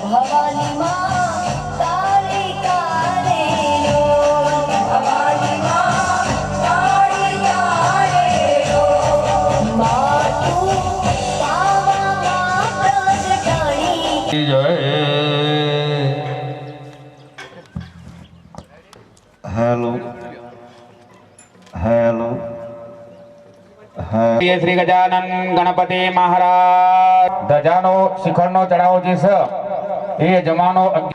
ભવાની માં તારી કારેલો ભવાની માં તારી કારેલો માતું પાવામાં પ્રગટાણી જય હેલો હેલો શ્રી ગજાનન ગણપતિ મહારાજ ધજાનો શિખરનો ચડાવો જે છે એ જમાનો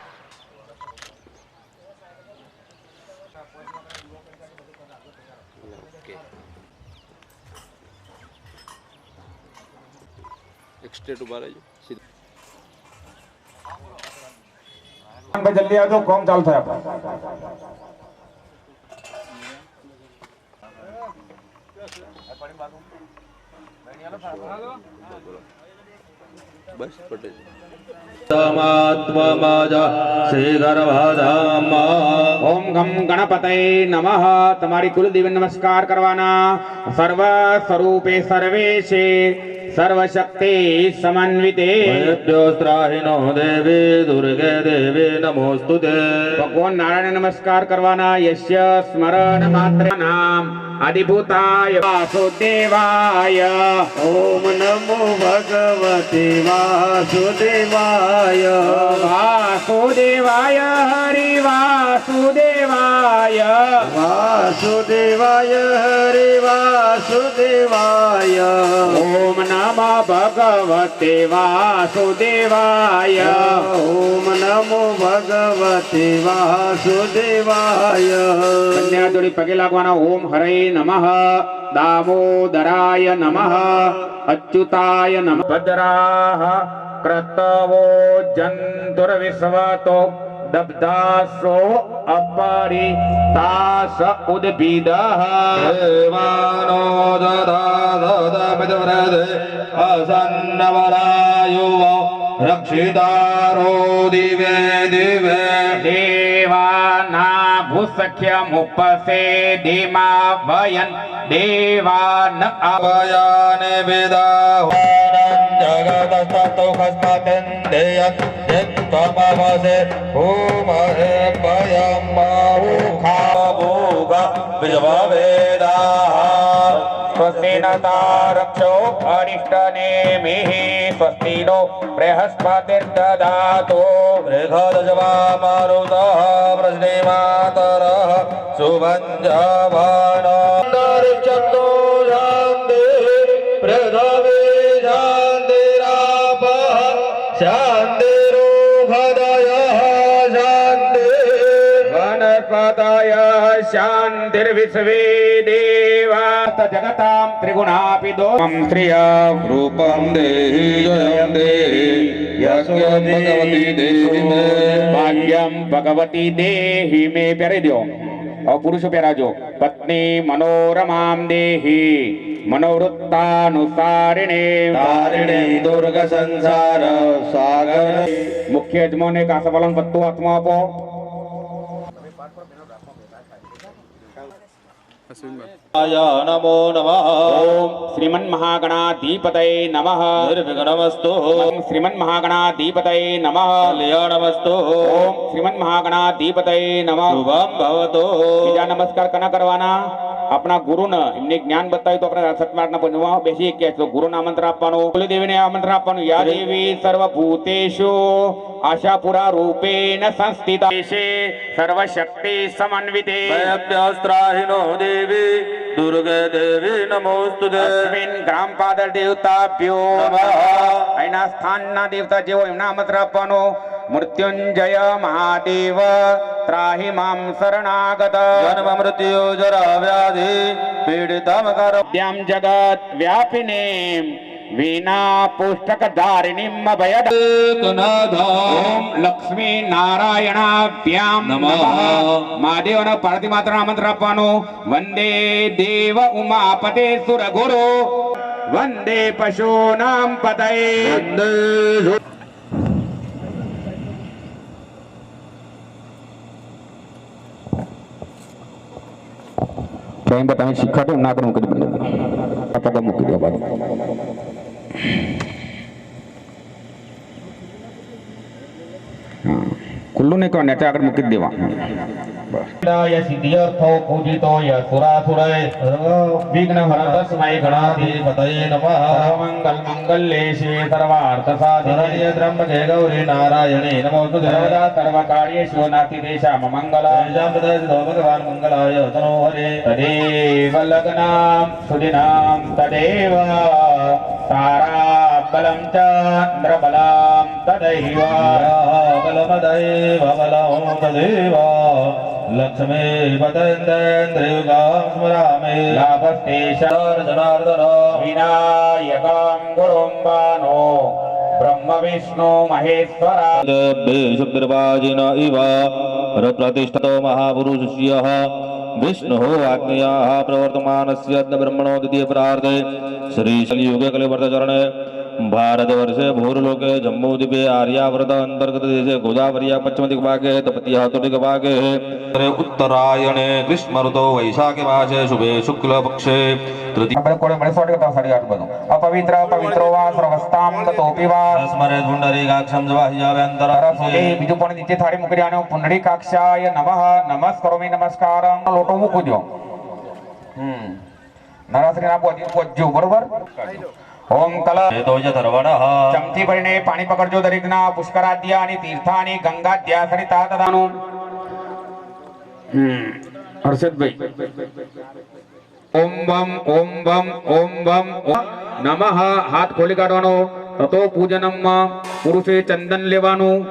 જલ્દી આવજો કોમ ચાલુ થાય બસ પટેલ સમાત્મમાજા શ્રી ગર્ભધામમાં ઓમ ગમ ગણપતય નમઃ તમારી કુલદેવી નમસ્કાર કરવાના સર્વ સ્વરૂપે સર્વેશે સર્વશક્તિ સમન્વિતે ભ્યોસ્ત્રાહિનો દેવી દુર્ગે દેવી નમોસ્તુતે ભગવાન નારાયણ નમસ્કાર કરવાના યસ્ય સ્મરણ માત્ર નામ આદિભૂતાય વાસુદેવાય ઓમ નમો ભગવતે વાસુદેવાય વાસુદેવાય હરિ વાસુદેવાય વાસુદેવાય હરે વાસુદેવાય ઓમ નમઃ ભગવતે વાસુદેવાય ઓમ નમો ભગવતે વાસુદેવાય કન્યા જોડી પગે લાગવાના ઓમ હરે નમઃ દામોદરાય નમઃ અચ્યુતાય નમઃ ભદ્રાઃ ક્રતવો જંતુર્વિશ્વતો દબ્ધાસો અપરિતાસ ઉદ્ભિદઃ દેવાનો દદાદદમિદ્વ્રદે અસન્નવરાયુવો રક્ષિતારો દિવે દિવે દેવાના ભૂસખ્યમુપસેદિમા વયન દેવાન અભયાને વેદાહ્વાનં જગતસ્તતો ખસ્મતેન્દેયં યત્ત્વમવસે ભૂમહે ભયં બાહુખાભોગ વિજ્વવેદાઃ સ્વસ્તિ ન તારક્ષો અરિષ્ટનેમિઃ સ્વસ્તિ નો બૃહસ્પતિર્દધાતો બૃહદજવા મારુતઃ પ્રશ્નેમાતરઃ સુભંજવનો નરચતો શાંતિ પ્રધવે શાંતિરાપઃ શાંતિરુભદયઃ શાંતિ વનસ્પતય શાંતિર્વિશ્વે દેવા જગતાં ત્રિગુણાપી દોષં શ્રિય રૂપં દેહિ જયં દેહિ યસ્ય ભગવતી દેહિ મે ભાગ્યમ ભગવતી દેહી મે પહેરી દો પુરુષો પહેરાજો પત્ની મનોરમામ દેહી મનોવૃત્તાનુસારિણે તારિણે દુર્ગ સંસાર સાગર મુખ્ય યજમાને કાસપાલન પત્તું હાથમાં આપો આય નમો નમઃ ઓમ શ્રીમન મહાગણાધિપતય નમઃ નિર્વિઘ્નમસ્તુ ઓમ શ્રીમન મહાગણાધિપતય નમઃ કલ્યાણમસ્તુ ઓમ શ્રીમન મહાગણાધિપતય નમઃ શુભમ ભવતુ બીજા નમસ્કાર કના કરવાના આપણા ગુરુને એમને જ્ઞાન બતાવ્યું તો આપણે સત્માર્ગના પંચમાં બેસી કે તો ગુરુને આમંત્રણ આપવાનું કુલદેવીને આમંત્રણ આપવાનું યા દેવી સર્વભૂતેષુ આશાપુરા રૂપેણ સંસ્થિતા સર્વશક્તિ સમન્વિતે ભયભ્યસ્ત્રાહિનો દેવી દુર્ગે દેવી નમોસ્તુતે અસ્મિન ગ્રામ પાદર દેવતાભ્યો નમઃ અહીંના સ્થાનના દેવતા જેવો એમના આમંત્રણ આપવાનું મૃત્યુંજય મહાદેવ ત્રાહી મામ શરણાગત જન્મ મૃત્યુ જરા વ્યાધિ પીડિતમ કર દ્યામ જગત વ્યાપિને વિના પુસ્તક ધારિણીમ ભયદ ઓમ લક્ષ્મી નારાયણાભ્યામ નમઃ મહાદેવનો પાર્વતી માતાના આમંત્રણ આપવાનું વંદે દેવ ઉમાપતે સુર ગુરુ વંદે પશુનામ પતયે વંદે બેન બતાવી શીખવાડો ના કરું કરી દે પગ મૂકી દો બાદ ખુલ્લું નહીં કરવાનું એટલે આગળ મૂકી જ દેવા સિદ્ધિયર્થો પૂજિતો યસુરાસુરય વિઘ્ન હરતસ્મૈ ગણાધિપતયે નમઃ મંગલ મંગલ્યે શિવે સર્વાર્થ સાધિકે ત્રંબકે ગૌરી નારાયણે નમોસ્તુતે સર્વદા સર્વકાર્યેષુ નાસ્તિદેશામ મંગલાય જામ્પદસ્તો ભગવાન મંગલાય તનો હરે તદેવ લગ્નામ સુદિનામ તદેવ તારાબલમ ચંદ્રબલમ તદૈવ બલમદૈવ બલમ તદેવ લક્ષ્મી પતેન્દ્રેન્દ્રયુગામ સ્મરામે લાભસ્તે જનાર્દન વિનાયકમ ગુરુમ બાનો બ્રહ્મ વિષ્ણુ મહેશ્વરા શુભ્રવાજીન ઇવ પ્રતિષ્ઠતો મહાપુરુષસ્ય વિષ્ણુઃ આજ્ઞયા પ્રવર્તમાનસ્ય બ્રહ્મણો દ્વિતીય પ્રાર્થે શ્રી શલિયુગે કલિવર્તચરણે ભારતवर्षे भूर्लोके जम्बूद्वीपे आर्यावर्त अंतर्गत देशे गोदावर्या पश्चिम दिग्भागे तपत्या दिग्भागे उत्तरायणे ग्रीष्म ऋतौ वैशाखे मासे शुभे शुक्ल पक्षे अपवित्र पवित्रो वा सर्वस्ताम ततोपि वा स्मरे पुंडरीकाक्षं जवाह्याभ्यन्तर બીજું પણ નીચે થાળી મૂકી દેવાનું પુંડરીકાક્ષાય નમઃ નમસ્કરોમિ નમસ્કારમ લોટો મૂકી દો નરાશ્રી ના પહોંચ્યો બરોબર ઓમ કલા ચમચી ભરીને પાણી પકડજો દરેકના પુષ્કરાદ્ય અને તીર્થાની ગંગાદ્ય સરિતા તદાનું હર્ષદભાઈ ઓમ બમ નમઃ હાથ ખોલી કાઢવાનો તતો પૂજનમ પુરુષે ચંદન લેવાનું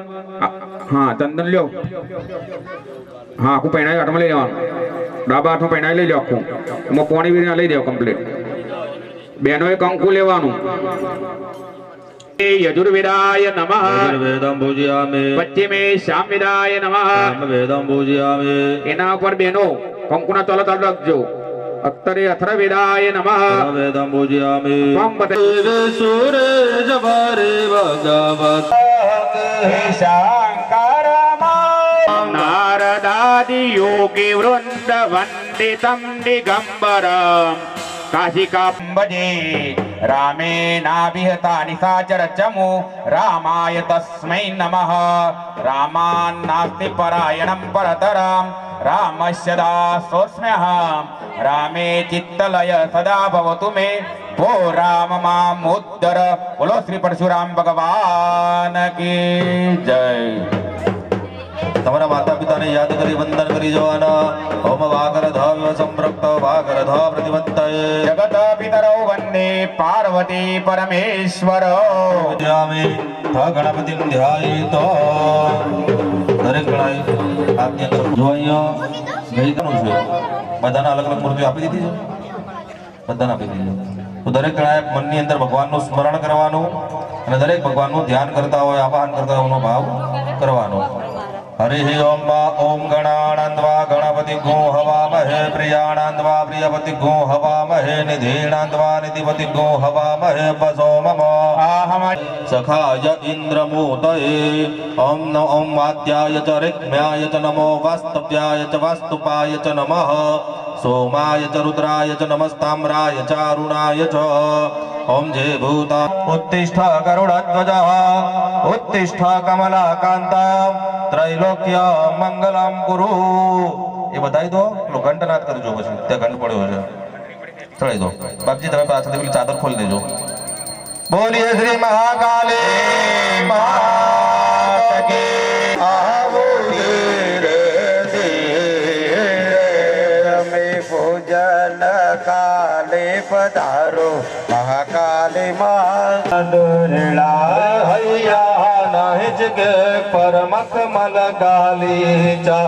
હા ચંદન લ્યો હા આખું પહેણાવી હાથમાં લઈ લેવાનું ડાબા હાથમાં પહેણાવી લઈ લો આખું એમાં પોણી વીરી લઈ દેવો કમ્પ્લીટ બેનોએ કંકુ લેવાનું યજુર્વેદાય નમઃ વેદમ પૂજયામિ પશ્ચિમે સામવેદાય નમઃ વેદમ પૂજયામિ એના ઉપર બેનો કંકુના તલ તલ રાખજો અત્તરે અથર્વેદાય નમઃ વેદમ પૂજયામિ પમ બતે સૂરજ ભરે ભગવત શંકરમા નારદાદિ યોગી વૃંદ વંદિતમ દિગંબરમ કાશિકાંબજે રામે નાભિહતા નિશાચર ચમુ રામાય તસ્મૈ નમઃ રામાન નાસ્તિ પરાયણમ પરતરમ રામસ્ય દાસોસ્મ્યહમ રામે ચિત્તલય સદા ભવતુ મે ભો રામ મામુદ્દર બોલો શ્રી પરશુરામ ભગવાન કી જય તમારા માતા પિતાને યાદ કરી વંદન કરી જવાના ઓમ વાગરધ સંપ્રક્ત વાગરધ પ્રતિવંતય જગત પિતરૌ વંદે પાર્વતી પરમેશ્વર જામે થ ગણપતિમ ધ્યાયિતો દરેક ગણાય આજ્ઞા કરો જો અહીંયા ગઈકાનું છે બધાના અલગ અલગ મૂર્તિઓ આપી દીધી છે બધાને આપી દીધી તો દરેક ગણાય મનની અંદર ભગવાનનું સ્મરણ કરવાનું અને દરેક ભગવાનનું ધ્યાન કરતા હોય આવાહન કરતા હોય એનો ભાવ કરવાનો हरि ओम ओम गणानंदवा गणपति गो हवामहे प्रियानंदवा प्रियपति गो हवामहे निधीनंदवा निधिपति गो हवामहे वसो मम आहम सखाय इंद्रमूतये ओम न ओम वाद्याय च ऋक्म्याय च नमो वास्तव्याय च वास्तुपाय च नमः सोमाय च रुद्राय च नमस्ताम्राय च अरुणाय च ओम जय भूता उत्तिष्ठ गरुड़ध्वज उत्तिष्ठ कमलाकांता त्रैलोक्य मंगलम गुरु ये बताई दो लो घंटनाद करजो પછી ત્યાં ઘંટ પડ્યો છે ચડાઈ દો બાપજી તમે પાછળ પેલી ચાદર ખોલી દેજો બોલીએ શ્રી મહાકાલે માત કી આવો મે પૂજન કાલે પધારો મહાકાલી માં દુરલા હૈયા નાહિજ કે પરમક મલ ગાલી ચા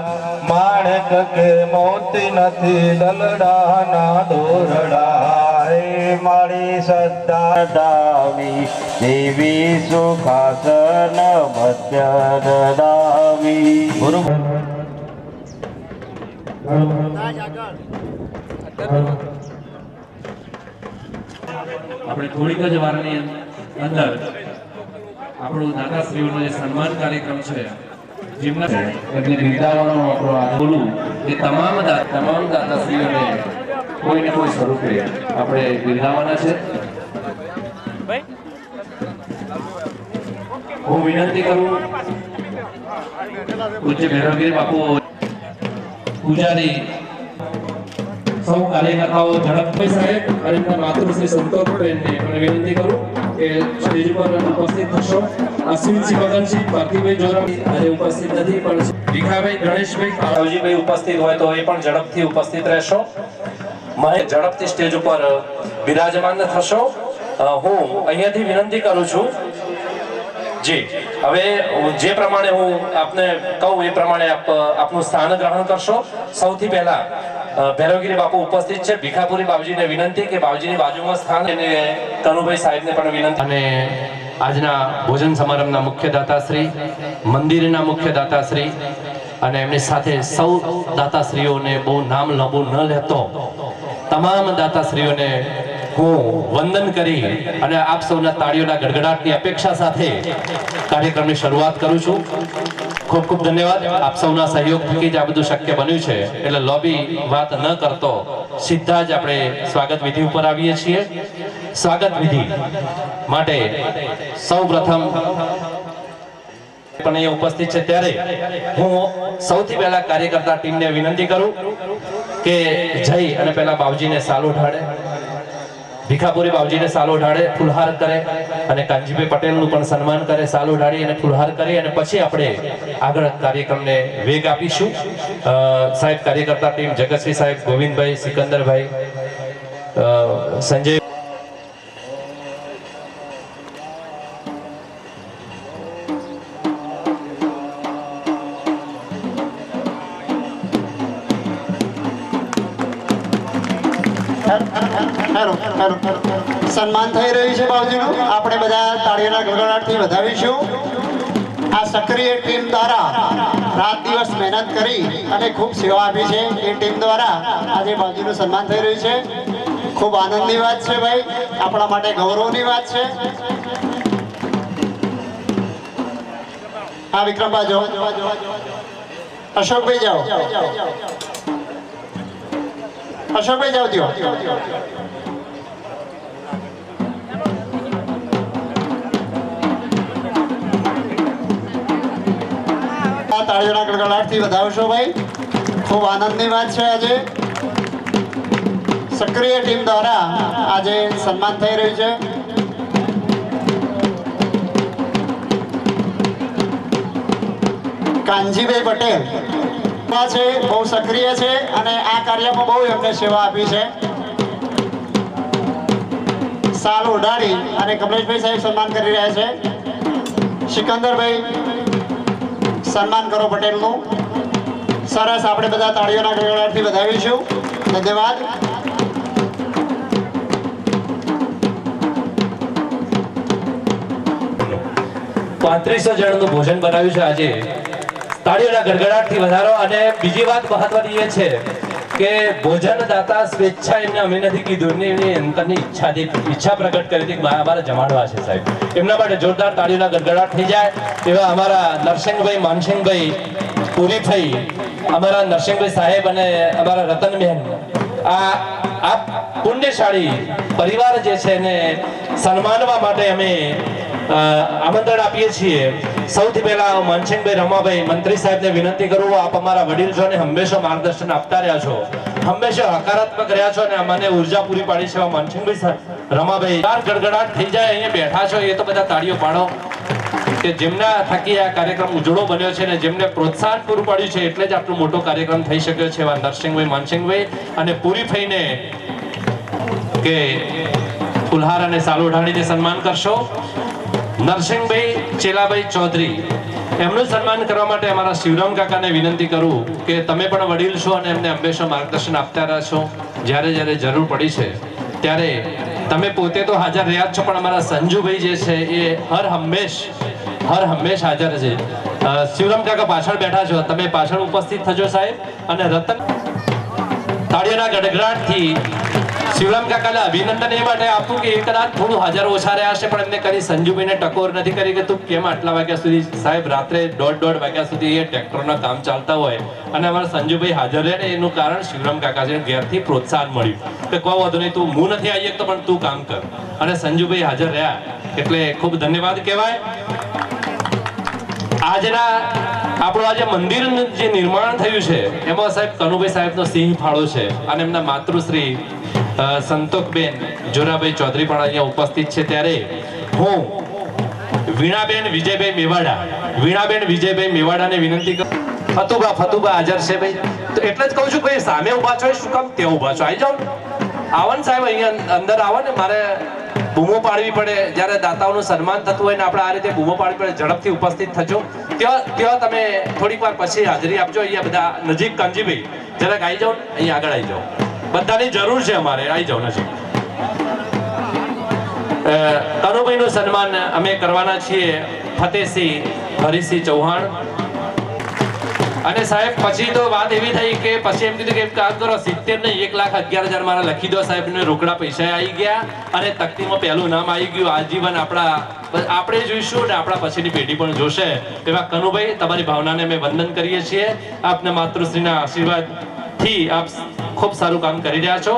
માણક કે મોતી નથી દલડા ના દોરડા હે મારી સદ્દા દાવી દેવી સુખાસન મધ્ય દાવી ગુરુ આપણે થોડીક જ વારની અંદર આપણું દાદાશ્રીઓનો જે સન્માન કાર્યક્રમ છે જેમના એમને બિરદાવવાનો આપણો આ બોલું એ તમામ દાદાશ્રીઓને કોઈને કોઈ સ્વરૂપે આપણે બિરદાવવાના છે હું વિનંતી કરું પૂજ્ય ભૈરવગીરી બાપુ પૂજારી સૌ કાર્યકર્તાઓ ઝડપભાઈ સાહેબ અને એમના માતૃશ્રી સંતોષબેનને પણ વિનંતી કરું કે સ્ટેજ પર ઉપસ્થિત થશો. અશ્વિનસિંહ મગનસિંહ પાર્થિવભાઈ જોરામ આજે ઉપસ્થિત નથી પણ ભીખાભાઈ ગણેશભાઈ કાળવજીભાઈ ઉપસ્થિત હોય તો એ પણ ઝડપથી ઉપસ્થિત રહેશો. ઝડપથી સ્ટેજ ઉપર બિરાજમાન થશો. હું અહીંયાથી વિનંતી કરું છું જી. હવે જે પ્રમાણે હું આપને કહું એ પ્રમાણે આપનું સ્થાન ગ્રહણ કરશો. સૌથી પહેલા ભૈરવગીરી બાપુ ઉપસ્થિત છે. ભીખાપુરી બાવજીને વિનંતી કે બાવજીની બાજુમાં સ્થાન અને કનુભાઈ સાહેબને પણ વિનંતી. અને આજના ભોજન સમારંભના મુખ્ય દાતાશ્રી, મંદિરના મુખ્ય દાતાશ્રી અને એમની સાથે સૌ દાતાશ્રીઓને બહુ નામ લાંબુ ન લેતો તમામ દાતાશ્રીઓને હું વંદન કરી અને આપ સૌના તાળીઓના ગડગડાટની અપેક્ષા સાથે કાર્યક્રમની શરૂઆત કરું છું. ખૂબ ખૂબ ધન્યવાદ. આપ સૌના સહયોગ થકી જ આ બધું શક્ય બન્યું છે. એટલે લોબી વાત ન કરતો સીધા જ આપણે સ્વાગત વિધિ ઉપર આવીએ છીએ. સ્વાગત વિધિ માટે સૌ પ્રથમ પણ અહીંયા ઉપસ્થિત છે ત્યારે હું સૌથી પહેલા કાર્યકર્તા ટીમને વિનંતી કરું કે જઈ અને પહેલા બાવજીને સાલ ઉઠાડે, ભીખાપુરી બાવજીને સાલ ઉઠાડે, ફુલહાર કરે અને કાનજીભાઈ પટેલનું પણ સન્માન કરે, સાલ ઉઠાડી અને ફુલહાર કરી અને પછી આપણે આગળ કાર્યક્રમને વેગ આપીશું. સાહેબ કાર્યકર્તા ટીમ જગતસિંહ સાહેબ, ગોવિંદભાઈ, સિકંદરભાઈ, સંજય સન્માન થઈ રહ્યું છે બાવજીનું. આપણે બધા તાળીઓના ગડગડાટથી વધાવીશું. આ સક્રિય ટીમ દ્વારા રાત દિવસ મહેનત કરી અને ખૂબ સેવા આપી છે. એ ટીમ દ્વારા આજે બાવજીનું સન્માન થઈ રહ્યું છે. ખૂબ આનંદની વાત છે ભાઈ, આપણા માટે ગૌરવની વાત છે. હા વિક્રમભાઈ જાઓ, અશોકભાઈ જાઓ, અશોકભાઈ જાઓ ત્યો. તાળીઓના ગડગડાટથી વધાવશો ભાઈ. ખૂબ આનંદની વાત છે. આજે સક્રિય ટીમ દ્વારા આજે સન્માન થઈ રહ્યું છે. કાનજીભાઈ પટેલ છે, બહુ સક્રિય છે અને આ કાર્યમાં બહુ એમને સેવા આપી છે. સાલ ઉડાડી અને કમલેશભાઈ સાહેબ સન્માન કરી રહ્યા છે. સિકંદરભાઈ સન્માન કરો પટેલનું. સરસ. આપણે બધા તાળીઓના ગડગડાટથી વધાવીશું. ધન્યવાદ. 3500 જણનું ભોજન બનાવ્યું છે આજે. તાળીઓના ગડગડાટથી વધારો. અને બીજી વાત મહત્વની એ છે કે ભોજન દાતા સ્વેચ્છા એમને અમે નથી કીધું, એમની અંતરની ઈચ્છા પ્રગટ કરી હતી કે અમારે જમાડવા છે સાહેબ. એમના માટે જોરદાર તાળીઓના ગડગડાટ થઈ જાય. એવા અમારા નરસિંહભાઈ, માનસિંહભાઈ, પુરીભાઈ, અમારા નરસિંહભાઈ સાહેબ અને અમારા રતનબેન, આ પુણ્યશાળી પરિવાર જે છે એને સન્માનવા માટે અમે આમંત્રણ આપીએ છીએ. સૌથી પહેલા માનસિંહભાઈ, રમાભાઈ, મંત્રી સાહેબને વિનંતી કરું, આપ અમારા વડીલ છો અને હંમેશા માર્ગદર્શન આપતા રહ્યા છો, હંમેશા હકારાત્મક રહ્યા છો અને અમને ઉર્જા પૂરી પાડી છે. માનસિંહભાઈ, રમાભાઈ, ગડગડાટ થઈ જાય. અહીંયા બેઠા છો એ તો બધા તાળીઓ પાડો કે જેમના થકી આ કાર્યક્રમ ઉજળો બન્યો છે અને જેમને પ્રોત્સાહન પૂરું પાડ્યું છે એટલે જ આટલો મોટો કાર્યક્રમ થઈ શક્યો છે. એવા નરસિંહભાઈ, માનસિંહભાઈ અને પુરીભાઈને કે ફુલહાર અને સાલ ઉઠાડીને સન્માન કરશો. નરસિંહભાઈ ચેલાભાઈ ચૌધરી, એમનું સન્માન કરવા માટે અમારા શિવરામ કાકાને વિનંતી કરું કે તમે પણ વડીલ છો અને એમને હંમેશા માર્ગદર્શન આપતા રહેશો. જ્યારે જ્યારે જરૂર પડી છે ત્યારે તમે પોતે તો હાજર રહ્યા જ છો, પણ અમારા સંજુભાઈ જે છે એ હર હંમેશ હાજર છે. શિવરામ કાકા પાછળ બેઠા છો, તમે પાછળ ઉપસ્થિત થજો સાહેબ. અને રતન તાળીઓના ગડગડાટથી શિવરામ કાકાને અભિનંદન એ માટે આપું કે એ કદાચ થોડું હાજર ઓછા રહ્યા છે પણ એમને કદી સંજુભાઈને ટકોર નથી કરી કે તું કેમ આટલા વાગ્યા સુધી. સાહેબ રાત્રે 1:30 વાગ્યા સુધી એ ટ્રેક્ટરના કામ ચાલતા હોય અને અમારા સંજુભાઈ હાજર રહે ને એનું કારણ શિવરામ કાકા છે. ઘેરથી પ્રોત્સાહન મળ્યું કે કોઈ વાંધો નહીં, તું હું નથી આવી શકતો પણ તું કામ કર, અને સંજુભાઈ હાજર રહ્યા એટલે ખૂબ ધન્યવાદ કહેવાય. આજના આપણું આજે મંદિરનું જે નિર્માણ થયું છે એમાં સાહેબ કનુભાઈ સાહેબનો સિંહ ફાળો છે અને એમના માતૃશ્રી સંતોકબેન જોરાભાઈ ચૌધરી પણ અહીંયા ઉપસ્થિત છે. ત્યારે હું વીણાબેન વિજયભાઈ મેવાડાને વિનંતી કરું. ફતુબા હાજર છે ભાઈ, તો એટલે જ કહું છું ભાઈ સામે ઉભા છો શું કામ ત્યાં ઉભા છો? આવી જાઓ આવો ને સાહેબ, અહીંયા અંદર આવો ને. મારે બૂમો પાડવી પડે જ્યારે દાતાઓનું સન્માન થતું હોય ને આપણે આ રીતે બૂમો પાડવી પડે. ઝડપથી ઉપસ્થિત થજો. ત્યાં તમે થોડીક વાર પછી હાજરી આપજો. અહીંયા બધા નજીક કાનજીભાઈ જરાક આવી જાઓ, અહીંયા આગળ આવી જાઓ. બધાની જરૂર છે અમારે, આવી જાઓ નજીક. કનુભાઈનું સન્માન અમે કરવાના છીએ ફતેહસિંહ હરિસિંહ ચૌહાણ. અને સાહેબ પછી તો વાત એવી થઈ કે પછી એમ કીધું કે એક કામ કરો 70 ને 1,11,000 મારા લખી દો સાહેબ ને. રોકડા પૈસા આવી ગયા અને તકતીમાં પહેલું નામ આવી ગયું. આજીવન આપણે જોઈશું ને આપણા પછીની પેઢી પણ જોશે. એવા કનુભાઈ તમારી ભાવનાને અમે વંદન કરીએ છીએ. આપના માતૃશ્રીના આશીર્વાદ થી આપ ખૂબ સારું કામ કરી રહ્યા છો.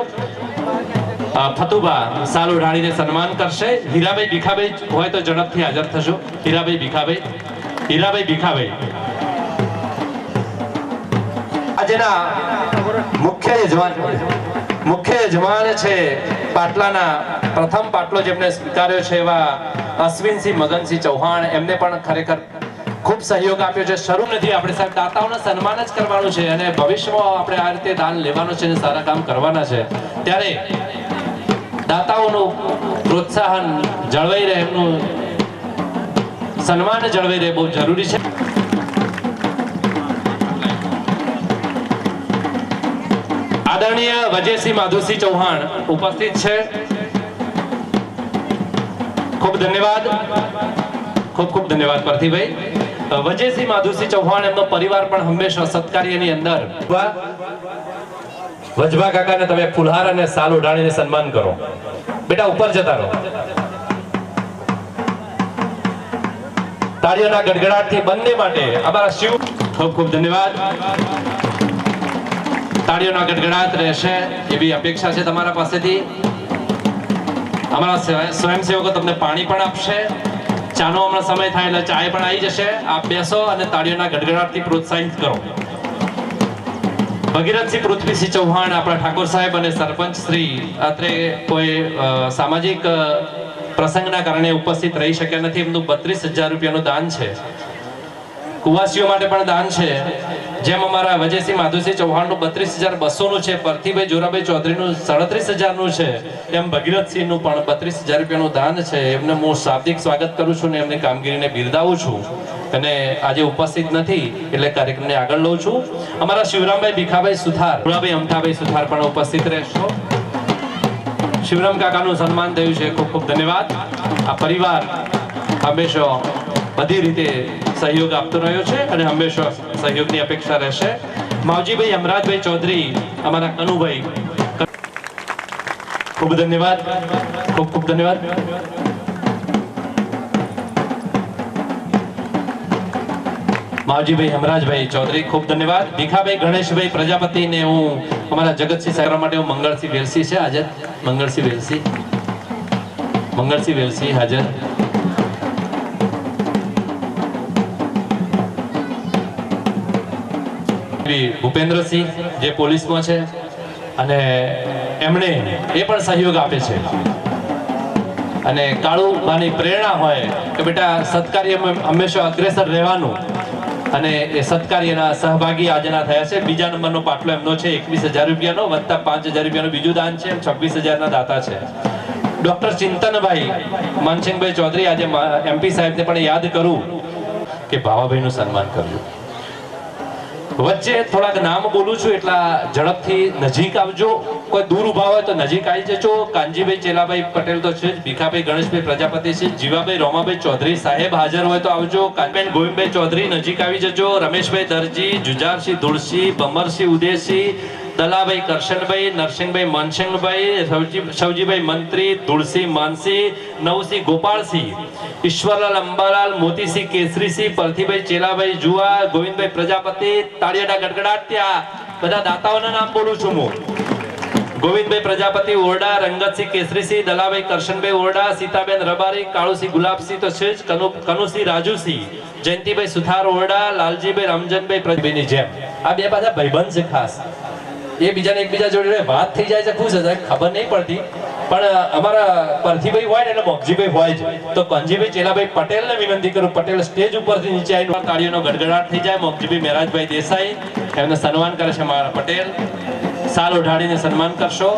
ફતુબા સાલુ રાણીને સન્માન કરશે. હીરાભાઈ ભીખાભાઈ હોય તો ઝડપથી હાજર થશો. હીરાભાઈ ભીખાભાઈ આજના મુખ્ય યજમાન છે પાટલાના પ્રથમ પાટલો જેમને સ્વીકાર્યો છે એવા અશ્વિનસિંહ મગનસિંહ ચૌહાણ. એમને પણ ખરેખર ખૂબ સહયોગ આપ્યો છે. શરૂ નથી આપણે સાહેબ દાતાઓને સન્માન જ કરવાનું છે અને ભવિષ્યમાં આપણે આ રીતે દાન લેવાનું છે અને સારા કામ કરવાના છે. ત્યારે દાતાઓનું પ્રોત્સાહન જળવાઈ રહે, એમનું સન્માન જળવાઈ રહે બહુ જરૂરી છે. આદરણીય વજયસિંહ માધુસિંહ ચૌહાણ ઉપસ્થિત છે. ખૂબ ધન્યવાદ, ખૂબ ધન્યવાદ પરથીભાઈ. વજયસિંહ માધુસિંહ ચૌહાણ એમનો પરિવાર પણ હંમેશા સત્કાર્યની અંદર. વજભા કાકાને તમે ફુલહાર અને સાલ ઓઢાડીને સન્માન કરો. બેટા ઉપર જતા રહો. તાળીઓના ગડગડાટથી બંને માટે અમારા શિવ ખૂબ ધન્યવાદ. તાળીઓના ગડગડાટ રહેશે એવી અપેક્ષા છે તમારા પાસેથી. અમારા સ્વયંસેવકો તમને પાણી પણ આપશે. ચાનો હમણાં સમય થાય એટલે ચાય પણ આવી જશે. આપ બેસો અને તાળીઓના ગડગડાટથી પ્રોત્સાહિત કરો. ભગીરથસિંહ પૃથ્વીસિંહ ચૌહાણ આપણા ઠાકોર સાહેબ અને સરપંચ શ્રી અત્રે કોઈ સામાજિક પ્રસંગના કારણે ઉપસ્થિત રહી શક્યા નથી. એમનું 32,000 રૂપિયાનું દાન છે. કુવાસીઓ માટે પણ દાન છે. જેમ અમારા વજયસિંહ માધુસિંહ ચૌહાણનું 32,200 નું છે, પરથીભાઈ જોરાભાઈ ચૌધરીનું 37,000 નું છે, એમ ભગીરથસિંહનું પણ 32,000 રૂપિયાનું દાન છે. એમને હું શાબ્દિક સ્વાગત કરું છું ને એમની કામગીરીને બિરદાવું છું. અને આજે ઉપસ્થિત નથી એટલે કાર્યક્રમને આગળ લઉં છું. અમારા શિવરામભાઈ ભીખાભાઈ સુથાર, ભોળાભાઈ અમથાભાઈ સુથાર પણ ઉપસ્થિત રહેશો. શિવરામ કાકાનું સન્માન થયું છે. ખૂબ ધન્યવાદ. આ પરિવાર હંમેશા બધી રીતે સહયોગ આપતો રહ્યો છે અને હંમેશા સહયોગની અપેક્ષા રહેશે. માવજીભાઈ અમરાજભાઈ ચૌધરી, અમારા કનુભાઈ, ખૂબ ધન્યવાદ. ખૂબ ધન્યવાદ. માવજીભાઈ હમરાજભાઈ ચૌધરી, ખૂબ ધન્યવાદ. ભીખાભાઈ ગણેશભાઈ પ્રજાપતિ ને હું અમારા જગતસિંહ સાહેબ માટે હું મંગળસિંહ વેલસી છે હાજર. મંગળસિંહ વેલસી હાજર. ભૂપેન્દ્રસિંહ જે પોલીસમાં છે અને એમણે એ પણ સહયોગ આપે છે. અને કાળુબાની પ્રેરણા હોય કે બેટા સત્કાર્યમાં હંમેશા અગ્રેસર રહેવાનું અને એ સત્કાર્યના સહભાગી આજના થયા છે. બીજા નંબરનો પાટલો એમનો છે 21,000 રૂપિયાનો વત્તા 5,000 રૂપિયાનું બીજું દાન છે. 26,000 ના દાતા છે. ડોક્ટર ચિંતનભાઈ માનસિંહભાઈ ચૌધરી, આજે MP સાહેબને પણ યાદ કરું કે ભાવાભાઈનું સન્માન કરજો. વચ્ચે થોડાક નામ બોલું છું એટલા ઝડપથી નજીક આવજો. કોઈ દૂર ઉભા હોય તો નજીક આવી જજો. કાનજીભાઈ ચેલાભાઈ પટેલ તો છે જ, ભીખાભાઈ ગણેશભાઈ પ્રજાપતિ છે, જીવાભાઈ રોમાભાઈ ચૌધરી સાહેબ હાજર હોય તો આવજો. કાનબેન ગોવિંદભાઈ ચૌધરી નજીક આવી જજો. રમેશભાઈ દરજી, જુજારસિંહ ધુળસી, બમરસિંહ ઉદયસિંહ, દલાભાઈ કરશનભાઈ, નરસિંહભાઈ માનસિંહભાઈ, સવજીભાઈ મંત્રી, ધુળસી માનસિંહ, નવસિંહ ગોપાલસિંહ, ઈશ્વરલાલ અંબાલાલ, મોતીસિંહ કેસરીસિંહ, પરથીભાઈ ચેલાભાઈ જુવા, ગોવિંદભાઈ પ્રજાપતિ. તાળીઓના ગડગડાટ. ત્યાં બધા દાતાઓના નામ બોલું છું હું. ગોવિંદભાઈ પ્રજાપતિ ઓરડા, રંગતસિંહ કેસરીસિંહ, દલાભાઈ કરશનભાઈ ઓરડા, સીતાબેન રબારી, કાળુસિંહ ગુલાબસિંહ તો છે જ, કનુસિંહ રાજુસિંહ, જયંતિભાઈ સુથાર ઓરડા, લાલજીભાઈ રામજનભાઈ પ્રજભાઈની જેમ આ બે પાછા ભાઈબંધ છે ખાસ. એ બીજાને એકબીજા જોડે વાત થઈ જાય છે, ખુશ હશે, ખબર નહીં પડતી. પણ અમારા પરથીભાઈ હોય ને એટલે મોગજીભાઈ હોય છે. તો કંજીભાઈ ચેલાભાઈ પટેલને વિનંતી કરું, પટેલ સ્ટેજ ઉપરથી નીચે આવીને તાળીઓનો ગડગડાટ થઈ જાય. મોગજીભાઈ મહેરાજભાઈ દેસાઈ એમને સન્માન કરે છે મારા પટેલ. સાલ ઉઠાડીને સન્માન કરશો.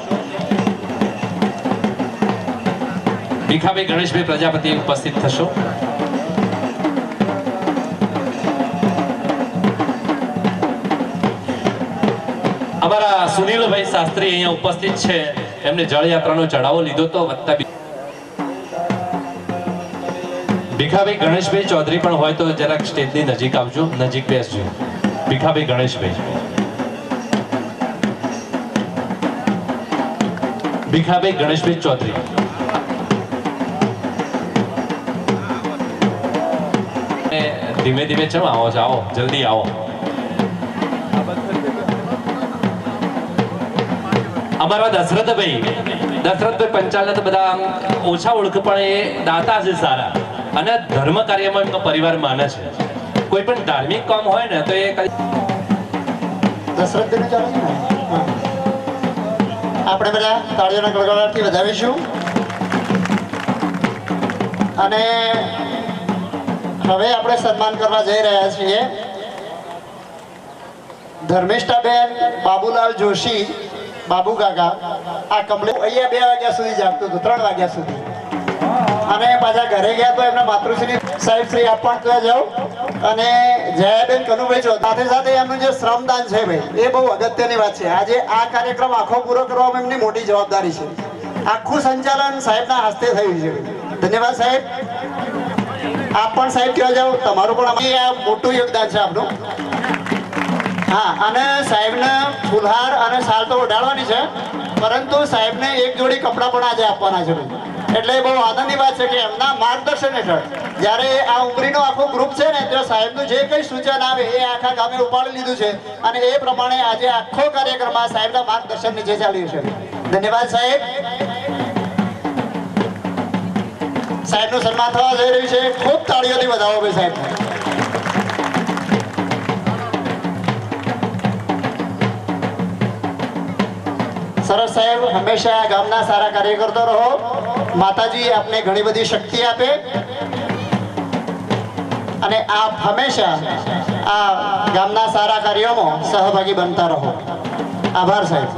ભીખાભાઈ ગણેશભાઈ પ્રજાપતિ ઉપસ્થિત થશો. અમારા સુનિલભાઈ શાસ્ત્રી અહીંયા ઉપસ્થિત છે, એમને જળયાત્રાનો ચઢાવો લીધો તો વત્તા ભીખાભાઈ ગણેશભાઈ ચૌધરી પણ હોય તો જરાક સ્ટેજની નજીક આવજો, નજીક બેસજો. ભીખાભાઈ ગણેશભાઈ, ભીખાભાઈ ગણેશભાઈ ચૌધરી. ધીમે ધીમે ચલો, આવો છો, આવો જલ્દી આવો. અમારા દશરથભાઈ પંચાલને તો બધા આમ ઓછા ઓળખ, પણ એ દાતા છે સારા અને ધર્મ કાર્યમાં એમનો પરિવાર માને છે. કોઈ પણ ધાર્મિક કામ હોય ને તો એ દશરથભાઈનું ચાલે છે ને? હા. આપણે બધા તાળીઓના ગડગડાટથી વધાવીશું. અને હવે આપણે સન્માન કરવા જઈ રહ્યા છીએ ધર્મિષ્ઠાબેન બાબુલાલ જોશી, બાબુ કાકા. આ કમલે અહીંયા 2 વાગ્યા સુધી જાગતું હતું, 3 વાગ્યા સુધી, અને પાછા ઘરે ગયા તો એમના માતૃશ્રી સાહેબ શ્રી આપ પણ ત્યાં જાઓ. અને જયાબેન કનુભાઈ છો, સાથે સાથે એમનું જે શ્રમદાન છે ભાઈ, એ બહુ અગત્યની વાત છે. આજે આ કાર્યક્રમ આખો પૂરો કરવામાં એમની મોટી જવાબદારી છે. આખું સંચાલન સાહેબના હસ્તે થયું છે. ધન્યવાદ સાહેબ. આપ પણ સાહેબ ત્યાં જાઓ, તમારું પણ આ મોટું યોગદાન છે આપનું. હા, અને સાહેબને ફુલહાર અને સાલ તો ઉડાડવાની છે, પરંતુ સાહેબને એક જોડી કપડાં પણ આજે આપવાના છે. એટલે બહુ આનંદની વાત છે કે એમના માર્ગદર્શન હેઠળ જ્યારે આ ઉમરીનો આખો ગ્રુપ છે ને, ત્યાં સાહેબનું જે કંઈ સૂચન આવે એ આખા ગામે ઉપાડી લીધું છે, અને એ પ્રમાણે આજે આખો કાર્યક્રમ આ સાહેબના માર્ગદર્શન નીચે ચાલ્યું છે. ધન્યવાદ સાહેબ. સાહેબનું સન્માન થવા જઈ રહ્યું છે. ખૂબ તાળીઓથી વધાવો ભાઈ સાહેબ. સરસ સાહેબ, હંમેશા ગામના સારા કાર્ય કરતો રહો. માતાજી આપને ઘણી બધી શક્તિ આપે અને આપ હંમેશા આ ગામના સારા કાર્યોમાં સહભાગી બનતા રહો. આભાર સાહેબ.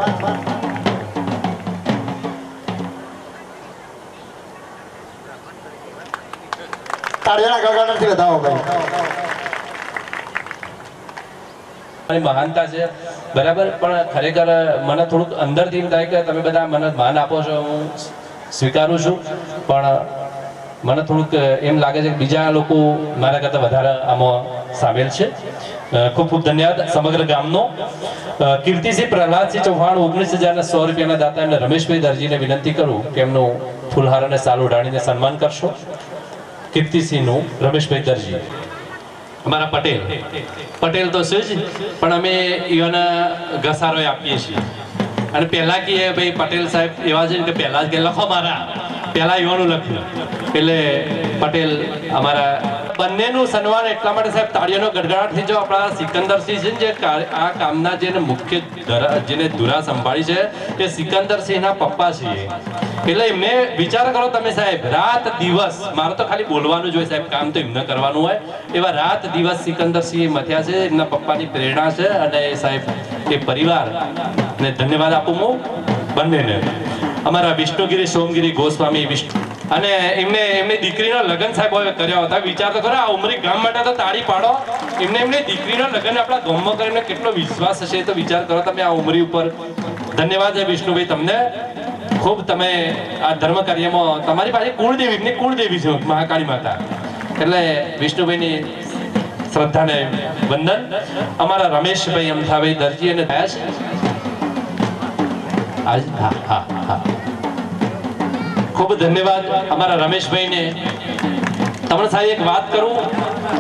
તાળીઓના ગડગડાટથી વધાવો ભાઈ. મહાનતા છે બરાબર, પણ ખરેખર મને થોડુંક અંદરથી એમ થાય કે તમે બધા મને માન આપો છો, હું સ્વીકારું છું, પણ મને થોડુંક એમ લાગે છે કે બીજા લોકો મારા કરતાં વધારે આમાં સામેલ છે. ખૂબ ખૂબ ધન્યવાદ સમગ્ર ગામનો. કીર્તિસિંહ પ્રહલાદસિંહ ચૌહાણ 19,100 રૂપિયાના દાતા એમને રમેશભાઈ દરજીને વિનંતી કરું કે એમનું ફૂલહાર અને સાલ ઉડાડીને સન્માન કરશો. કીર્તિસિંહનું રમેશભાઈ દરજી. અમારા પટેલ તો છે જ, પણ અમે ઈવાના ઘસારો આપીએ છીએ. અને પહેલા કે ભાઈ પટેલ સાહેબ એવા છે કે પહેલા જ કે લખો, મારા પહેલા ઈવાનું લખ્યું, એટલે પટેલ અમારા બંનેનું સન્માન એટલા માટે સાહેબ તાળીઓનો ગડગડાટથી જો આપણા સિકંદરસિંહ છે ને, જે આ કામના જેને મુખ્ય જેને ધુરા સંભાળી છે તે સિકંદરસિંહના પપ્પા છે. એટલે એમને વિચાર કરો તમે સાહેબ, રાત દિવસ, મારે તો ખાલી બોલવાનું જ હોય સાહેબ, કામ તો એમને કરવાનું હોય, એવા રાત દિવસ સિકંદરસિંહ મથ્યા છે. એમના પપ્પાની પ્રેરણા છે, અને સાહેબ એ પરિવાર ને ધન્યવાદ આપું હું બંનેને. અમારા વિષ્ણુગીરી સોમગીરી ગોસ્વામી અને એમની દીકરીનો લગ્ન સાહેબ કર્યા હતા. વિચાર તો કરો, આ ઉમરી ગામ માટે તો તાળી પાડો. એમની દીકરીનો લગ્ન આપણા ગામમાં કરીને કેટલો વિશ્વાસ હશે, તો વિચાર કરો તમે આ ઉમરી ઉપર. ધન્યવાદ છે વિષ્ણુભાઈ તમને. ખૂબ તમે આ ધર્મ કાર્યમાં, તમારી પાસે કુળદેવી છે મહાકાળી માતા, એટલે વિષ્ણુભાઈની શ્રદ્ધાને વંદન. અમારા રમેશભાઈ અમથાભાઈ દરજી અને થયા છે આજ. હા, ખૂબ ધન્યવાદ અમારા રમેશભાઈને. તમને સાહેબ એક વાત કરું,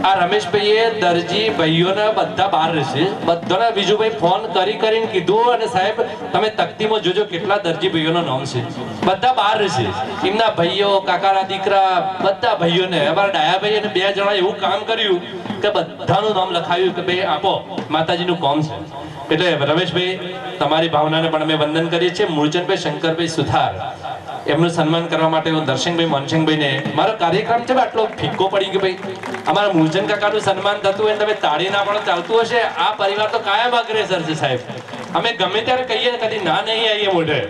આ રમેશભાઈએ દરજી ભાઈઓને બધા બહાર રહેશે, બધાને બીજુભાઈ ફોન કરીને કીધું, અને સાહેબ તમે તકતીમાં જોજો કેટલા દરજી ભાઈઓનો નામ છે, બધા બહાર રહેશે. એમના ભાઈઓ, કાકાના દીકરા, બધા ભાઈઓને, અમારા ડાયાભાઈ અને 2 જણા એવું કામ કર્યું કે બધાનું નામ લખાવ્યું કે ભાઈ આપો, માતાજીનું કામ છે. એટલે રમેશભાઈ તમારી ભાવનાને પણ અમે વંદન કરીએ છીએ. મૂળચંદભાઈ શંકરભાઈ સુથાર, એમનું સન્માન કરવા માટે હું દર્શનભાઈ મોનસિંહભાઈને, મારો કાર્યક્રમ છે આટલો ફિક્કો પડી ગયો ભાઈ, અમારા મૂળચંદ કાકાનું સન્માન થતું હોય તમે તાળી ના પણ ચાલતું હશે. આ પરિવાર તો કાયમ અગ્રેસર છે સાહેબ, અમે ગમે ત્યારે કહીએ કદી ના નહીં આવીએ મોઢે.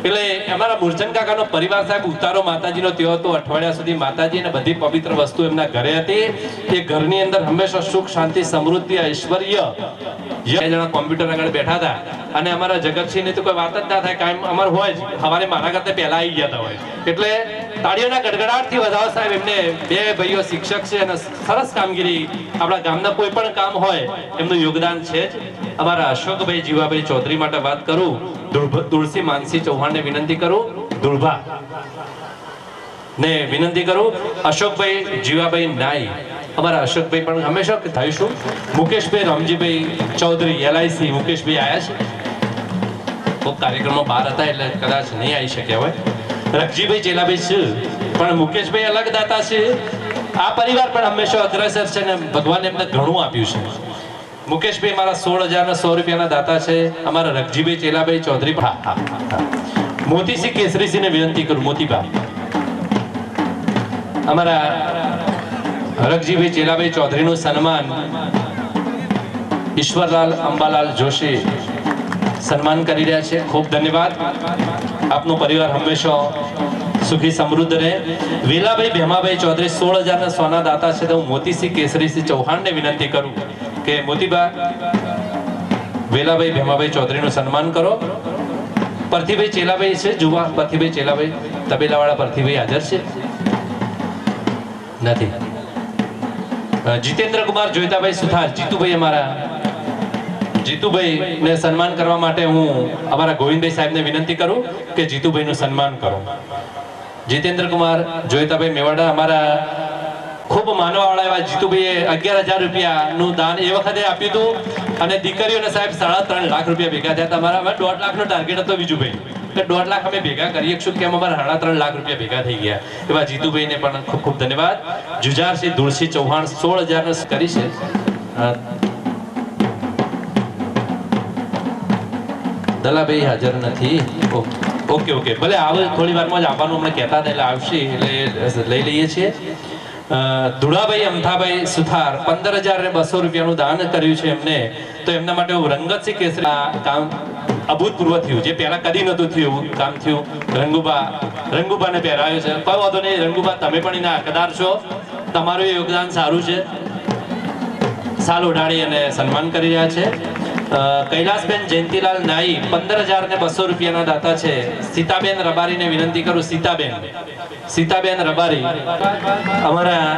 એટલે અમારા મૂળચંદ કાકાનો પરિવાર સાહેબ ઉતારો માતાજીનો થયો હતો. અઠવાડિયા સુધી માતાજી અને બધી પવિત્ર વસ્તુ એમના ઘરે હતી. એ ઘરની અંદર હંમેશા સુખ, શાંતિ, સમૃદ્ધિ, ઐશ્વર્ય. 2 જણા કોમ્પ્યુટર આગળ બેઠા હતા, અને અમારા જગતસિંહ ની તો કોઈ વાત જ ના થાય, કાયમ અમાર હોય જ, સવારે મારા કરતા પહેલા આવી ગયા હોય. એટલે તાળીઓના ગડગડાટથી વધાવો સાહેબ. એમને 2 ભાઈઓ શિક્ષક છે અને સરસ કામગીરી, આપણા ગામના કોઈ પણ કામ હોય એમનું યોગદાન છે જ. અમારા અશોકભાઈ જીવાભાઈ ચૌધરી માટે વાત કરું, તુલસી માનસી ચૌહાણને વિનંતી કરું, દુર્ભા ને વિનંતી કરું, અશોકભાઈ જીવાભાઈ નાઈ, અમારા અશોકભાઈ પણ હંમેશા થઈશું. મુકેશભાઈ રામજીભાઈ ચૌધરી LIC, મુકેશભાઈ આયા છે, ખૂબ કાર્યક્રમમાં બહાર હતા એટલે કદાચ નહીં આવી શક્યા હોય. રખજીભાઈ ચેલાભાઈ છે, પણ મુકેશભાઈ અલગ દાતા છે. આ પરિવાર પણ હંમેશા અગ્રેસર છે ને ભગવાને એમને ઘણું આપ્યું છે. મુકેશભાઈ મારા 16,100 રૂપિયાના દાતા છે. અમારા રખજીભાઈ ચેલાભાઈ ચૌધરી, મોતીસિંહ કેસરીસિંહને વિનંતી કરું, મોતીબા. અમારા રખજીભાઈ ચેલાભાઈ ચૌધરીનું સન્માન ઈશ્વરલાલ અંબાલાલ જોશી સન્માન કરી રહ્યા છે. ખૂબ ધન્યવાદ. આપનો પરિવાર હંમેશા સુખી સમૃદ્ધ રહે. વેલાભાઈ ભેમાભાઈ ચૌધરી 16,000 સોના દાતા છે. તો હું મોતીસિંહ કેસરીસિંહ ચૌહાણને વિનંતી કરું કે મોતીબા વેલાભાઈ ભેમાભાઈ ચૌધરીનું સન્માન કરો. પરથીભાઈ ચેલાભાઈ છે, જુવા પરથીભાઈ ચેલાભાઈ, તબેલાવાળા પરથીભાઈ હાજર છે નથી. જીતેન્દ્ર કુમાર જોઈતાભાઈ સુથાર, જીતુભાઈ, અમારા જીતુભાઈ ને સન્માન કરવા માટે હું અમારા ગોવિંદભાઈ સાહેબને વિનંતી કરું કે જીતુભાઈનું સન્માન કરો. જીતેન્દ્ર કુમાર જોઈતાભાઈ મેવાડા, અમારા ખૂબ માનવાવાળા એવા જીતુભાઈએ 11,000 રૂપિયાનું દાન એ વખતે આપ્યું હતું, અને દીકરીઓને સાહેબ 3.5 લાખ રૂપિયા ભેગા થયા હતા. અમારા 1.5 લાખનો ટાર્ગેટ હતો બીજુભાઈ, એટલે 1.5 લાખ અમે ભેગા કરી શકશું કે અમારા 3.5 લાખ રૂપિયા ભેગા થઈ ગયા. એવા જીતુભાઈને પણ ખૂબ ખૂબ ધન્યવાદ. જુજારસિંહ ધુળસિંહ ચૌહાણ 16,000 કરી છે. દલાભાઈ હાજર નથી. ઓકે ભલે આવે, થોડી વારમાં જ આવવાનું અમને કહેતા હતા એટલે આવશે, એટલે લઈ લઈએ છીએ. ધુળાભાઈ અમથાભાઈ સુથાર 15,200 રૂપિયાનું દાન કર્યું છે એમને. તો એમના માટે હું રંગતસિંહ કેસરી કામ અભૂતપૂર્વ થયું, જે પહેલા કદી નહોતું થયું કામ થયું. રંગુબાને પહેરાવ્યો છે. કોઈ વાંધો નહીં રંગુબા, તમે પણ એના હકદાર છો, તમારું યોગદાન સારું છે. સાલ ઉડાડી અને સન્માન કરી રહ્યા છે. કૈલાસબેન જયંતિલાલ નાઈ 15,200 રૂપિયાના દાતા છે. સીતાબેન રબારીને વિનંતી કરું, સીતાબેન રબારી, અમારા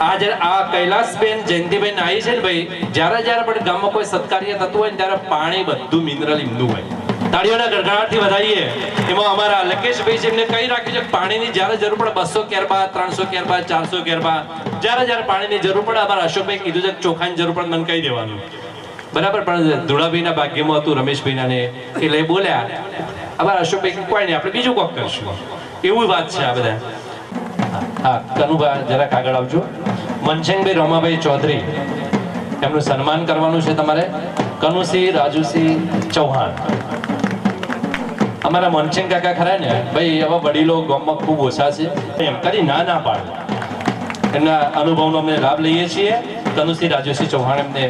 આ કૈલાસબેન જયંતિભાઈ નાઈ છે ને ભાઈ, જ્યારે પણ ગામમાં કોઈ સત્કાર્ય થતું હોય ને ત્યારે પાણી બધું મિનરલ એમનું હોય. તાળીઓના ગડગડાટથી વધારીએ. એમાં અમારા લકેશભાઈ છે, એમને કહી રાખ્યું છે પાણીની જ્યારે જરૂર પડે 200 કેરબા, 300 કેરબા, 400 કેરબા, જ્યારે પાણીની જરૂર પડે. અમારા અશોકભાઈ કીધું છે ચોખાની જરૂર પડે મને કહી દેવાનું, બરાબર. પણ ધુળાભાઈના ભાગ્યમાં હતું, રમેશભાઈના ને એટલે બોલ્યા. અમારા અશોકભાઈ કોઈ નહીં, આપણે બીજું કોક કરશું, એવું વાત છે આ બધા. હા, કનુભા જરાક આગળ આવજો. મનસિંહભાઈ રોમાભાઈ ચૌધરી, એમનું સન્માન કરવાનું છે તમારે. કનુસિંહ રાજુસિંહ ચૌહાણ, અમારા મનસિંહ કાકા ખરા ને ભાઈ, હવે વડીલો ગામમાં ખૂબ ઓછા છે, એમ કરી ના પાડે. એમના અનુભવનો અમે લાભ લઈએ છીએ. કનુસિંહ રાજુસિંહ ચૌહાણ એમને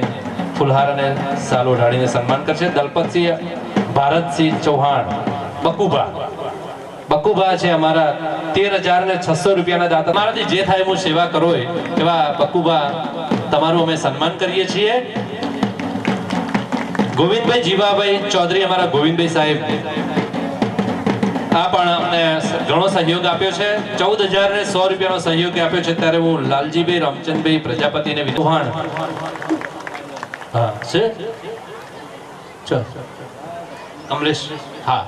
ફુલહાર અને સાલ ઓઢાડીને સન્માન કરશે. દલપતસિંહ ભારતસિંહ ચૌહાણ બકુભા છે અમારા 13,600 રૂપિયાના દાતા. તમારાથી જે થાય હું સેવા કરો એવા બકુભા તમારું અમે સન્માન કરીએ છીએ. ગોવિંદભાઈ જીવાભાઈ ચૌધરી, અમારા ગોવિંદભાઈ સાહેબ, આ પણ અમને ઘણો સહયોગ આપ્યો છે. 14,100 રૂપિયાનો સહયોગ આપ્યો છે. ત્યારે હું લાલજીભાઈ રામચંદભાઈ પ્રજાપતિને વિદ્વાન છે કમલેશ, હા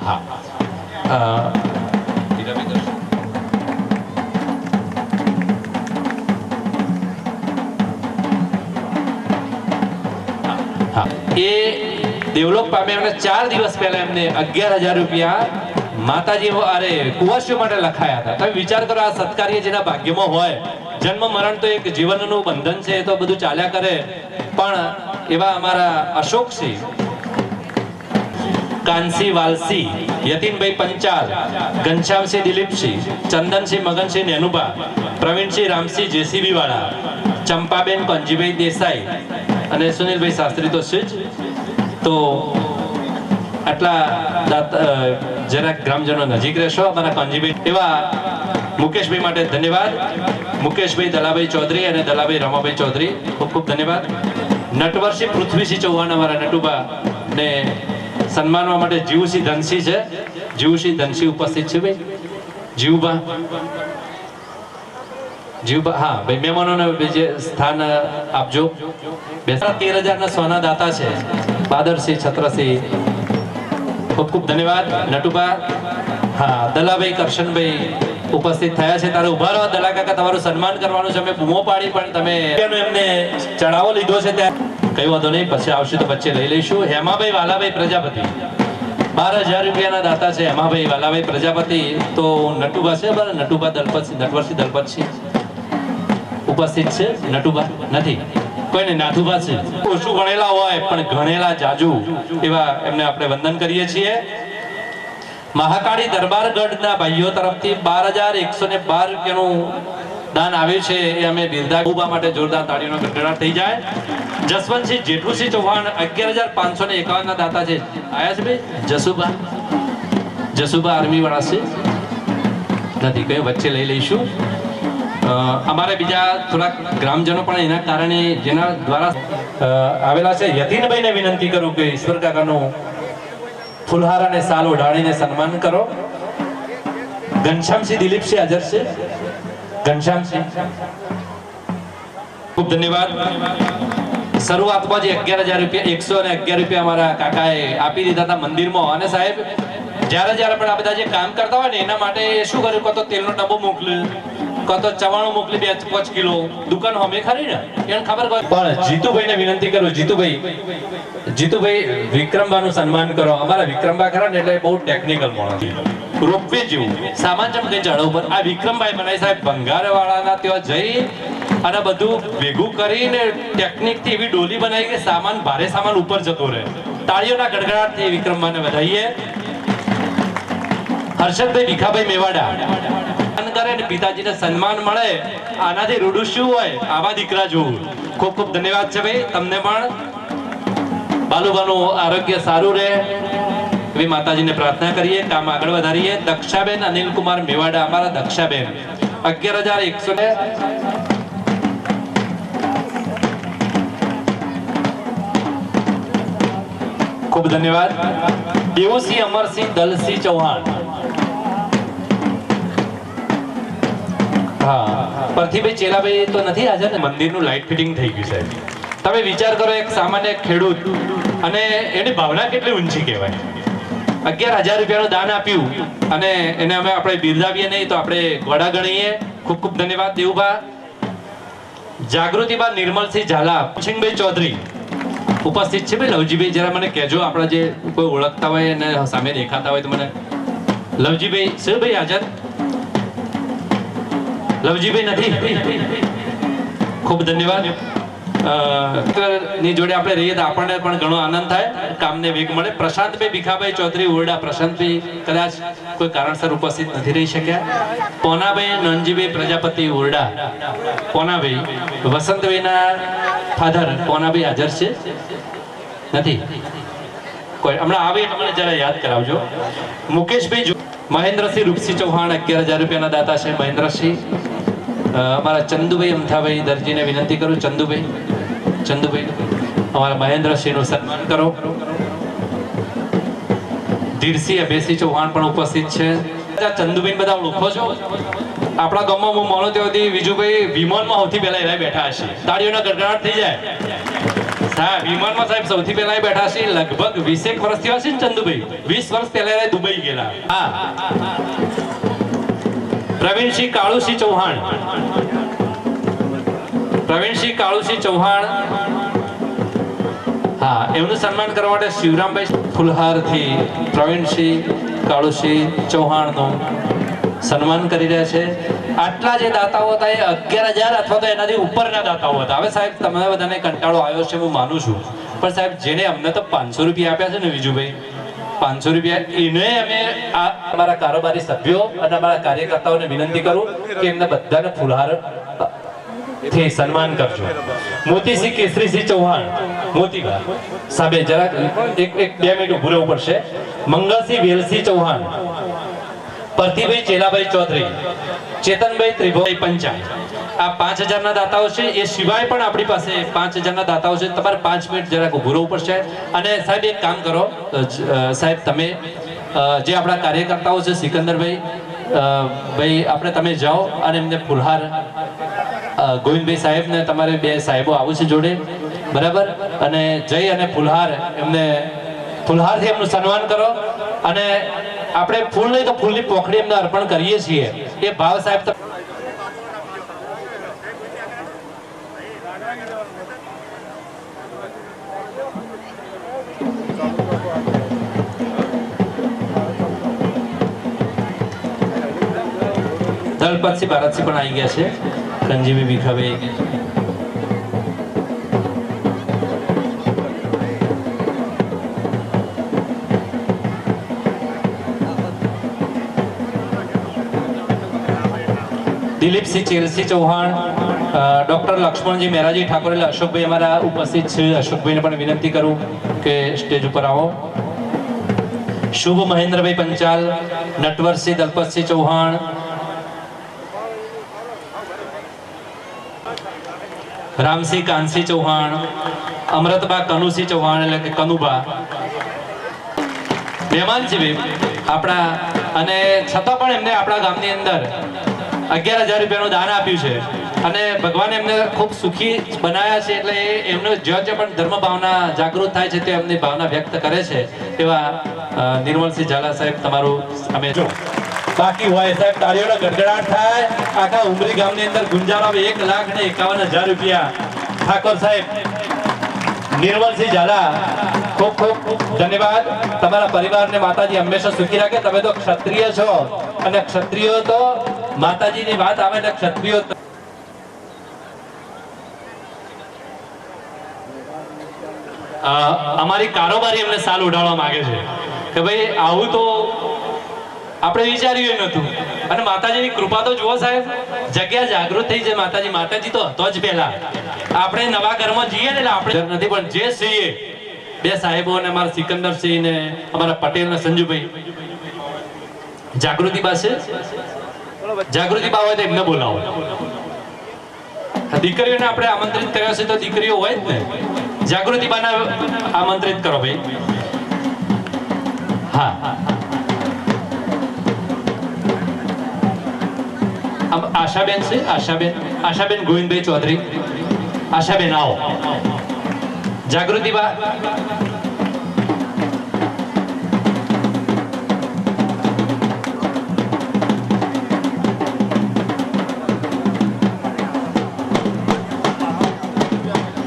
એ ડેવલપ પામ્યા અને 4 દિવસ પહેલા એમને 11,000 રૂપિયા માતાજી અરે કુવાસીઓ માટે લખાયા હતા. તમે વિચાર કરો, આ સત્કાર્ય જેના ભાગ્યમાં હોય, જન્મ મરણ તો એક જીવનનું બંધન છે, એ તો બધું ચાલ્યા કરે, પણ એવા અમારા અશોકસિંહ, કાનસી વાલસી, યતીનભાઈ પંચાલ, ઘનશ્યામસિંહ દિલીપસિંહ, ચંદનસિંહ મગનસિંહ નેનુભા, પ્રવીણસિંહ રામસિંહ જેસીબી વાળા, ચંપાબેન કંજીભાઈ દેસાઈ અને સુનિલભાઈ શાસ્ત્રી તો છે જ. તો આટલા જરાક ગ્રામજનો નજીક રહેશો. અમારા કંજીભાઈ એવા મુકેશભાઈ માટે ધન્યવાદ. મુકેશભાઈ દલાભાઈ ચૌધરી અને દલાભાઈ રમાભાઈ ચૌધરી, ખૂબ ખૂબ ધન્યવાદ. નટવરસિંહ પૃથ્વીસિંહ ચૌહાણ અમારા નટુબા ને સન્માનવા માટે જીવસિંહ ધનસિંહ છે. જીવસિંહ ધનસિંહ ઉપસ્થિત છે ભાઈ. જીવબા હા ભાઈ, મહેમાનોને જે સ્થાન આપજો. 13,000 ના સોના દાતા છે બાદરસિંહ છત્રસિંહ, ખૂબ ખૂબ ધન્યવાદ. નટુબા હા, દલાભાઈ કરશનભાઈ ઉપસ્થિત થયા છે. તારે ઉભા રહો દલા કાકા, તમારું સન્માન કરવાનું છે. અમે બૂમો પાડી પણ તમે એમને ચડાવો લીધો છે ત્યાં, કઈ વાંધો નહીં, પછી આવશે તો વચ્ચે લઈ લઈશું. હેમાભાઈ વાલાભાઈ પ્રજાપતિ 12,000 રૂપિયાના દાતા છે. હેમાભાઈ વાલાભાઈ પ્રજાપતિ. તો નટુબા છે, નટુબા દલપતસિંહ, નટવરસિંહ દલપતસિંહ ઉપસ્થિત છે. નટુબા નથી, કોઈને નાથુબા છે. ઓછું ભણેલા હોય પણ ગણેલા જાજુ એવા એમને આપણે વંદન કરીએ છીએ. મહાકાળી દરબારગઢના ભાઈઓ તરફથી 12,112 રૂપિયાનું દાન આવ્યું છે. એ અમે બિરદા માટે જોરદાર તાળીઓનો ગડગડાટ થઈ જાય. જસવંતસિંહ જેઠુસિંહ ચૌહાણ 11,551 ના દાતા છે. આયા છે ભાઈ જસુબા આર્મી વાળા છે, નથી, કઈ વચ્ચે લઈ લઈશું. અમારે બીજા થોડાક ગ્રામજનો પણ એના કારણે જેના દ્વારા આવેલા છે. યતીનભાઈને વિનંતી કરું કે ઈશ્વર કાકાનું ફુલહાર અને સાલ ઓઢાડીને સન્માન કરો. ઘનશ્યામસિંહ દિલીપસિંહ હાજર છે. ઘનશ્યામસિંહ, ખૂબ ધન્યવાદ. શરૂઆતમાં જે 11,000 રૂપિયા 111 રૂપિયા અમારા કાકાએ આપી દીધા હતા મંદિરમાં. અને સાહેબ, જ્યારે પણ આ બધા જે કામ કરતા હોય ને એના માટે શું કર્યું, કાં તો તેલનો ડબ્બો મોકલ્યો, કાં તો ચવાણું મોકલી 2-5 કિલો. દુકાન હમે ખરી ને એને ખબર હોય. પણ જીતુભાઈને વિનંતી કરું, જીતુભાઈ વિક્રમબાનું સન્માન કરો. અમારા વિક્રમબા ખરા ને એટલે બહુ ટેકનિકલ માણસ, રોપવે જેવું સામાન ચમ કઈ ચડો ઉપર. આ વિક્રમભાઈ બનાવી સાહેબ ભંગારવાળાના ત્યાં જઈ અને બધું ભેગું કરીને ટેકનિકથી એવી ડોલી બનાવી કે સામાન, ભારે સામાન ઉપર જતો રહે. તાળીઓના ગડગડાટથી વિક્રમબાને વધાઈએ. હર્ષદભાઈ ભીખાભાઈ મેવાડા કરે ને પિતાજીને સન્માન મળે, આનાથી રૂડું શું હોય, આવા દીકરા જોવું. ખૂબ ખૂબ ધન્યવાદ છે ભાઈ. તમને પણ બાલુબાનું આરોગ્ય સારું રહે એવી માતાજીને પ્રાર્થના કરીએ, કામ આગળ વધારીએ. દક્ષાબેન અનિલકુમાર મેવાડા, અમારા દક્ષાબેન 11,100. ખૂબ ધન્યવાદ. દેવુસિંહ અમરસિંહ દલસિંહ ચૌહાણ, હા, પરથીભાઈ ચેલાભાઈ તો નથી હાજર ને. મંદિરનું લાઇટ ફિટિંગ થઈ ગયું સાહેબ. તમે વિચાર કરો, એક સામાન્ય ખેડૂત અને એની ભાવના કેટલી ઊંચી કહેવાય. 11,000 રૂપિયાનું દાન આપ્યું અને એને અમે આપણે બિરદાવીએ નહીં તો આપણે ગોળા ગણીએ. ખૂબ ખૂબ ધન્યવાદ. દેવુભા, જાગૃતિબા નિર્મલસિંહ ઝાલા, સિંહભાઈ ચૌધરી ઉપસ્થિત છે. ભાઈ લવજીભાઈ જરા મને કહેજો, આપણા જે કોઈ ઓળખતા હોય અને સામે દેખાતા હોય તો મને. લવજીભાઈ છે ભાઈ હાજર? લવજીભાઈ નથી. ખૂબ ધન્યવાદ. ની જોડે આપણે રહીએ તો આપણને પણ ઘણો આનંદ થાય, કામને વેગ મળે. પ્રશાંતભાઈ ભીખાભાઈ ચૌધરી ઓરડા, પ્રશાંતભાઈ કદાચ કોઈ કારણસર ઉપસ્થિત નથી રહી શક્યા. પોનાભાઈ નનજીભાઈ પ્રજાપતિ ઓરડા, પોનાભાઈ વસંતભાઈના ફાધર પોનાભાઈ હાજર છે? નથી, કોઈ હમણાં આવે એટલે જરા યાદ કરાવજો. મુકેશભાઈ મહેન્દ્રસિંહ રૂપસિંહ ચૌહાણ 11,000 રૂપિયાના દાતા છે. મહેન્દ્રસિંહ. અમારા ચંદુભાઈ અમથાભાઈ દરજીને વિનંતી કરું. ચંદુભાઈ અમારા મહેન્દ્રસિંહનું સન્માન કરો. ધીરસિંહ અભયસિંહ ચૌહાણ પણ ઉપસ્થિત છે. ચંદુભાઈ બધા ઓળખો છો? આપણા ગામમાં હું મળો ત્યાંથી વિજુભાઈ વિમાનમાં સૌથી પહેલા એવા બેઠા હશે. તાળીઓના ગડગડાટ થઈ જાય સાહેબ. વિમાનમાં સાહેબ સૌથી પહેલા બેઠા છે. લગભગ 20 વર્ષથી હશે ને ચંદુભાઈ. 20 વર્ષ પહેલા દુબઈ ગયેલા. હા, પ્રવીણસિંહ કાળુસિંહ ચૌહાણ, હા, એમનું સન્માન કરવા માટે શિવરામભાઈ ફુલહારથી પ્રવીણસિંહ કાળુસિંહ ચૌહાણનું સન્માન કરી રહ્યા છે. આટલા જે દાતાઓ હતા એ 11,000 અથવા તો એનાથી ઉપરના દાતાઓ હતા. હવે સાહેબ તમને બધાને કંટાળો આવ્યો છે હું માનું છું, પણ સાહેબ જેને અમને તો 500 રૂપિયા આપ્યા છે ને વિજુભાઈ, 500 રૂપિયા એને અમે અમારા કારોબારી સભ્યો અને અમારા કાર્યકર્તાઓને વિનંતી કરું કે એમને બધાને ફુલહાર થી સન્માન કરજો. મોતીસિંહ કેસરીસિંહ ચૌહાણ મોતીબા સાહેબ જરાક એક 2 મિનિટ ઉભું રહેવું પડશે. મંગલસિંહ વેલસિંહ ચૌહાણ, પરથીભાઈ ચેલાભાઈ ચૌધરી, ચેતનભાઈ ત્રિભુવભાઈ પંચાલ. આ 5,000 ના દાતાઓ છે. એ સિવાય પણ આપણી પાસે 5,000 ના દાતાઓ છે. તમારે 5 મિનિટ જરાક ઉભું રહેવું પડશે. અને સાહેબ એક કામ કરો સાહેબ, તમે જે આપણા કાર્યકર્તાઓ છે સિકંદરભાઈ ભાઈ આપણે તમે જાઓ અને એમને ફુલહાર ગોવિંદભાઈ સાહેબને તમારે 2 સાહેબો આવું છે જોડે, બરાબર, અને જઈ અને ફુલહારથી એમનું સન્માન કરો. અને આપણે ફૂલ નહીં તો ફૂલની પોખડી એમને અર્પણ કરીએ છીએ. એ ભાવ સાહેબ દલપતસિંહ ભારતસિંહ પણ આવી ગયા છે. રંજીવી ભીખાભાઈ, દિલીપસિંહ ચેલસિંહ ચૌહાણ, ડોક્ટર લક્ષ્મણજી મેરાજી ઠાકોર, એટલે અશોકભાઈ અમારા ઉપસ્થિત છે. અશોકભાઈને પણ વિનંતી કરું કે સ્ટેજ ઉપર આવો. શુભ મહેન્દ્રભાઈ પંચાલ, નટવરસિંહ દલપતસિંહ ચૌહાણ, રામસિંહ કાનસિંહ ચૌહાણ, અમૃતબા કનુસિંહ ચૌહાણ એટલે કે કનુબા મહેમાન છે આપણા. અને છતાં પણ એમને આપણા ગામની અંદર 11,000 રૂપિયાનું દાન આપ્યું છે. અને ભગવાન એમને ખૂબ સુખી બનાવ્યા છે. એટલે એમનો જ્યાં પણ ધર્મ ભાવના જાગૃત થાય છે તે એમની ભાવના વ્યક્ત કરે છે. એવા નિર્મલસિંહ ઝાલા સાહેબ તમારું અમે જો બાકી હોય સાહેબ તાળીઓનો ગડગડાટ થાય. આખા ઉમરી ગામની અંદર ગુંજારો 1,51,000 રૂપિયા ઠાકોર સાહેબ નિર્મલસિંહ ઝાલા, ખૂબ ખૂબ ધન્યવાદ. તમારા પરિવારને માતાજી હંમેશા સુખી રાખે. તમે તો ક્ષત્રિય છો અને ક્ષત્રિયો તો માતાજીની વાત આવે એટલે ક્ષત્રિયો અમારી કારોબારી અમને સાલ ઉડાડવા માંગે છે કે ભાઈ આવું તો આપણે વિચાર્યું નતું. અને માતાજીની કૃપા તો જુઓ સાહેબ, જગ્યા જાગૃત થઈ છે. માતાજી તો હતો જ પહેલા. આપણે નવા ઘરમાં જઈએ ને એટલે આપણે નથી, પણ જે છીએ 2 સાહેબો અને અમારા સિકંદરસિંહ ને અમારા પટેલ ને સંજુભાઈ, જાગૃતિ પાસે જાગૃતિ બા હોય તો એમને બોલાવો. દીકરીઓને આપણે આમંત્રિત કર્યા છે તો દીકરીઓ હોય જ ને. જાગૃતિ બાને આમંત્રિત કરો ભાઈ. હા, આશાબેન છે. આશાબેન ગોવિંદભાઈ ચૌધરી. આશાબેન આવો. જાગૃતિ બા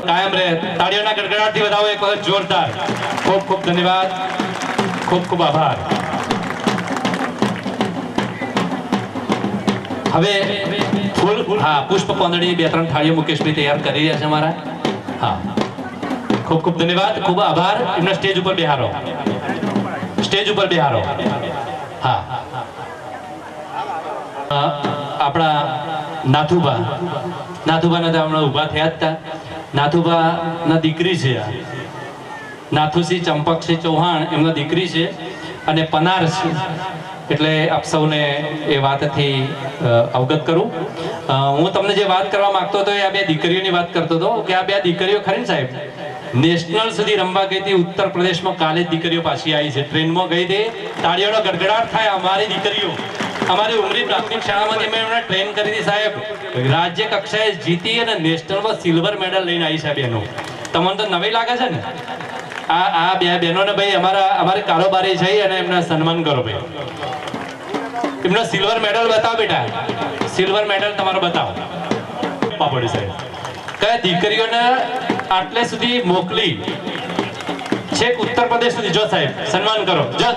કાયમ રહે. તાળીઓના ગડગડાટથી વધાવો એક વખત જોરદાર. ખૂબ ખૂબ ધન્યવાદ, ખૂબ ખૂબ આભાર. હવે ફૂલ પુષ્પ પાંદડી 2-3 થાળીઓ મુકેશભાઈ તૈયાર કરી રહ્યા છે અમારા. હા, ખૂબ ખૂબ ધન્યવાદ, ખૂબ આભાર. એમના સ્ટેજ ઉપર બેહારો, સ્ટેજ ઉપર બેહારો. હા, આપણા નાથુભાના હમણાં ઊભા થયા જ હતા. નાથુભાના દીકરી છે આ નાથુસિંહ ચંપકસિંહ ચૌહાણ, એમના દીકરી છે અને પનાર છે. એટલે આપ સૌને એ વાતથી અવગત કરું. હું તમને જે વાત કરવા માંગતો હતો એ આ 2 દીકરીઓની વાત કરતો હતો કે આ 2 દીકરીઓ ખરી ને સાહેબ નેશનલ સુધી રમવા ગઈ હતી. ઉત્તર પ્રદેશમાં કાલે જ દીકરીઓ પાછી આવી છે. ટ્રેનમાં ગઈ હતી. તાળીઓનો ગડગડાટ થાય. અમારી દીકરીઓ અમારી ઉમરી પ્રાથમિક શાળામાંથી મેં એમને ટ્રેન કરી હતી સાહેબ. રાજ્ય કક્ષાએ જીતી અને નેશનલમાં સિલ્વર મેડલ લઈને આવી સાહેબ. એનો તમને તો નવી લાગે છે ને. આ 2 બહેનોને ભાઈ અમારી કારોબારી છે અને એમના સન્માન કરો ભાઈ. એમનો સિલ્વર મેડલ બતાવો બેટા. સિલ્વર મેડલ તમારો બતાવો. પાપડી સાહેબ કયા દીકરીઓને આટલે સુધી મોકલી છેક ઉત્તર પ્રદેશ સુધી જો સાહેબ સન્માન કરો જો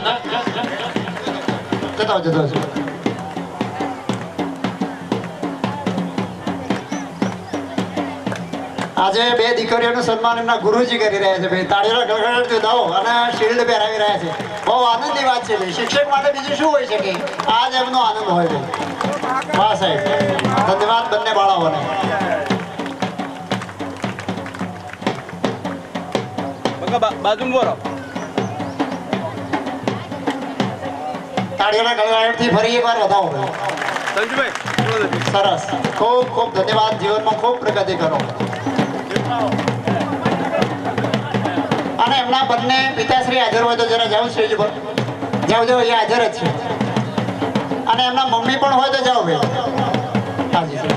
જતો આવજો. આજે બે દીકરીઓનું સન્માન એમના ગુરુજી કરી રહ્યા છે ભાઈ. તાળીઓના ગળગળાટથી દાવો અને શિલ્ડ પહેરાવી રહ્યા છે. બહુ આનંદની વાત છે ભાઈ. શિક્ષક માટે બીજું શું હોઈ શકે? આ જ એમનો આનંદ હોય ભાઈ. વાહ સાહેબ, ધન્યવાદ બંને બાળાઓને. તાળીઓના ગળગળાટથી ફરી એકવાર વધાવો ભાઈ. સરસ, ખૂબ ખૂબ ધન્યવાદ. જીવનમાં ખૂબ પ્રગતિ કરો. અને એમના બંને પિતાશ્રી હાજર હોય તો જરા જાઓ સ્ટેજ ઉપર. જાઓ જાઓ, એ હાજર જ છે. અને એમના મમ્મી પણ હોય તો જાઓ ભાઈ. હાજી સર.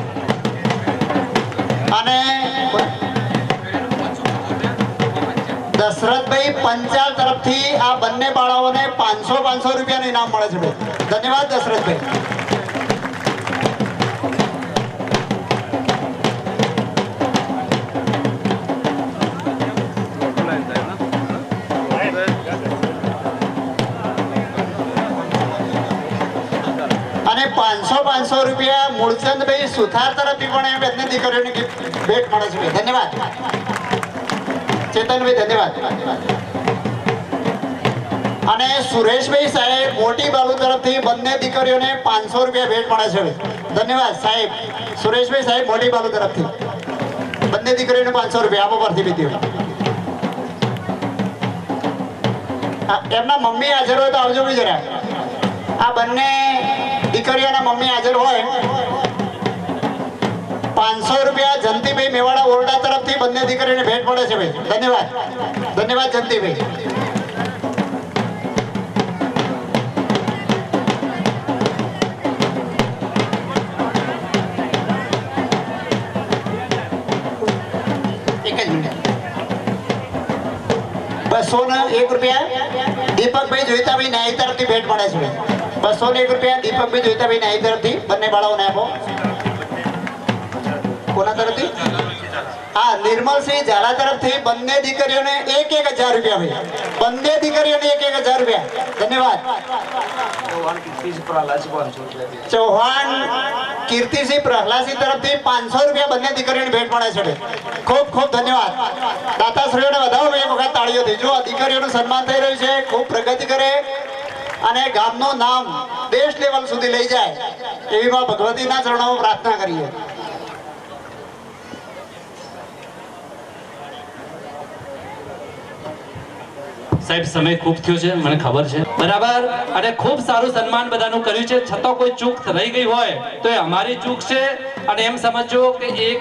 અને દશરથભાઈ પંચાલ તરફથી આ બંને બાળાઓને 500 રૂપિયાનું ઇનામ મળે છે ભાઈ. ધન્યવાદ દશરથભાઈ. અને 500 રૂપિયા મૂળચંદભાઈ સુથાર તરફથી પણ એ બંને દીકરીઓને ભેટ મળે છે. ધન્યવાદ ચેતનભાઈ, ધન્યવાદ. અને સુરેશભાઈ સાહેબ મોટી બાલુ તરફથી બંને દીકરીઓને 500 રૂપિયા ભેટ મળે છે. ધન્યવાદ સાહેબ. સુરેશભાઈ સાહેબ મોટી બાલુ તરફથી બંને દીકરીઓને 500 રૂપિયા આપો પરથી બીતી. એમના મમ્મી હાજર હોય તો આવજો બી જરા. આ બંને દીકરીઓના મમ્મી હાજર હોય. 500 રૂપિયા જંતીભાઈ મેવાડા ઓરડા તરફથી બંને દીકરીઓને ભેટ મળે છે ભાઈ. ધન્યવાદ, ધન્યવાદ જંતીભાઈ. એક જ મિનિટ. 201 રૂપિયા દીપકભાઈ જોઈતાભાઈ નાઈ તરફથી ભેટ મળે છે. 201 રૂપિયા દીપકભાઈ જોઈતાભાઈ નાઈ તરફથી બંને બાળાઓને આપો. કોના તરફથી? હા, નિર્મલસિંહ ઝાલા તરફથી બંને દીકરીઓને 1,000 રૂપિયા ભાઈ. બંને દીકરીઓને 1,000 રૂપિયા. ધન્યવાદ. ચૌહાણ કીર્તિસિંહ પ્રહલાદસિંહ તરફથી 500 રૂપિયા બંને દીકરીઓને ભેટ મળે છે. ખૂબ ખૂબ ધન્યવાદ. દાતાશ્રીઓને વધાવો એક વખત તાળીઓથી. જો દીકરીઓનું સન્માન થઈ રહ્યું છે. ખૂબ પ્રગતિ કરે અને ગામનું નામ દેશ લેવલ સુધી લઈ જાય એવી માં ભગવતીના ચરણોમાં પ્રાર્થના કરીએ. સાહેબ સમય ખૂબ થયો છે, મને ખબર છે બરાબર. અને ખૂબ સારું સન્માન બધાનું કર્યું છે. છતાં કોઈ ચૂક રહી ગઈ હોય તો એ અમારી ચૂક છે. અને એમ સમજો કે એક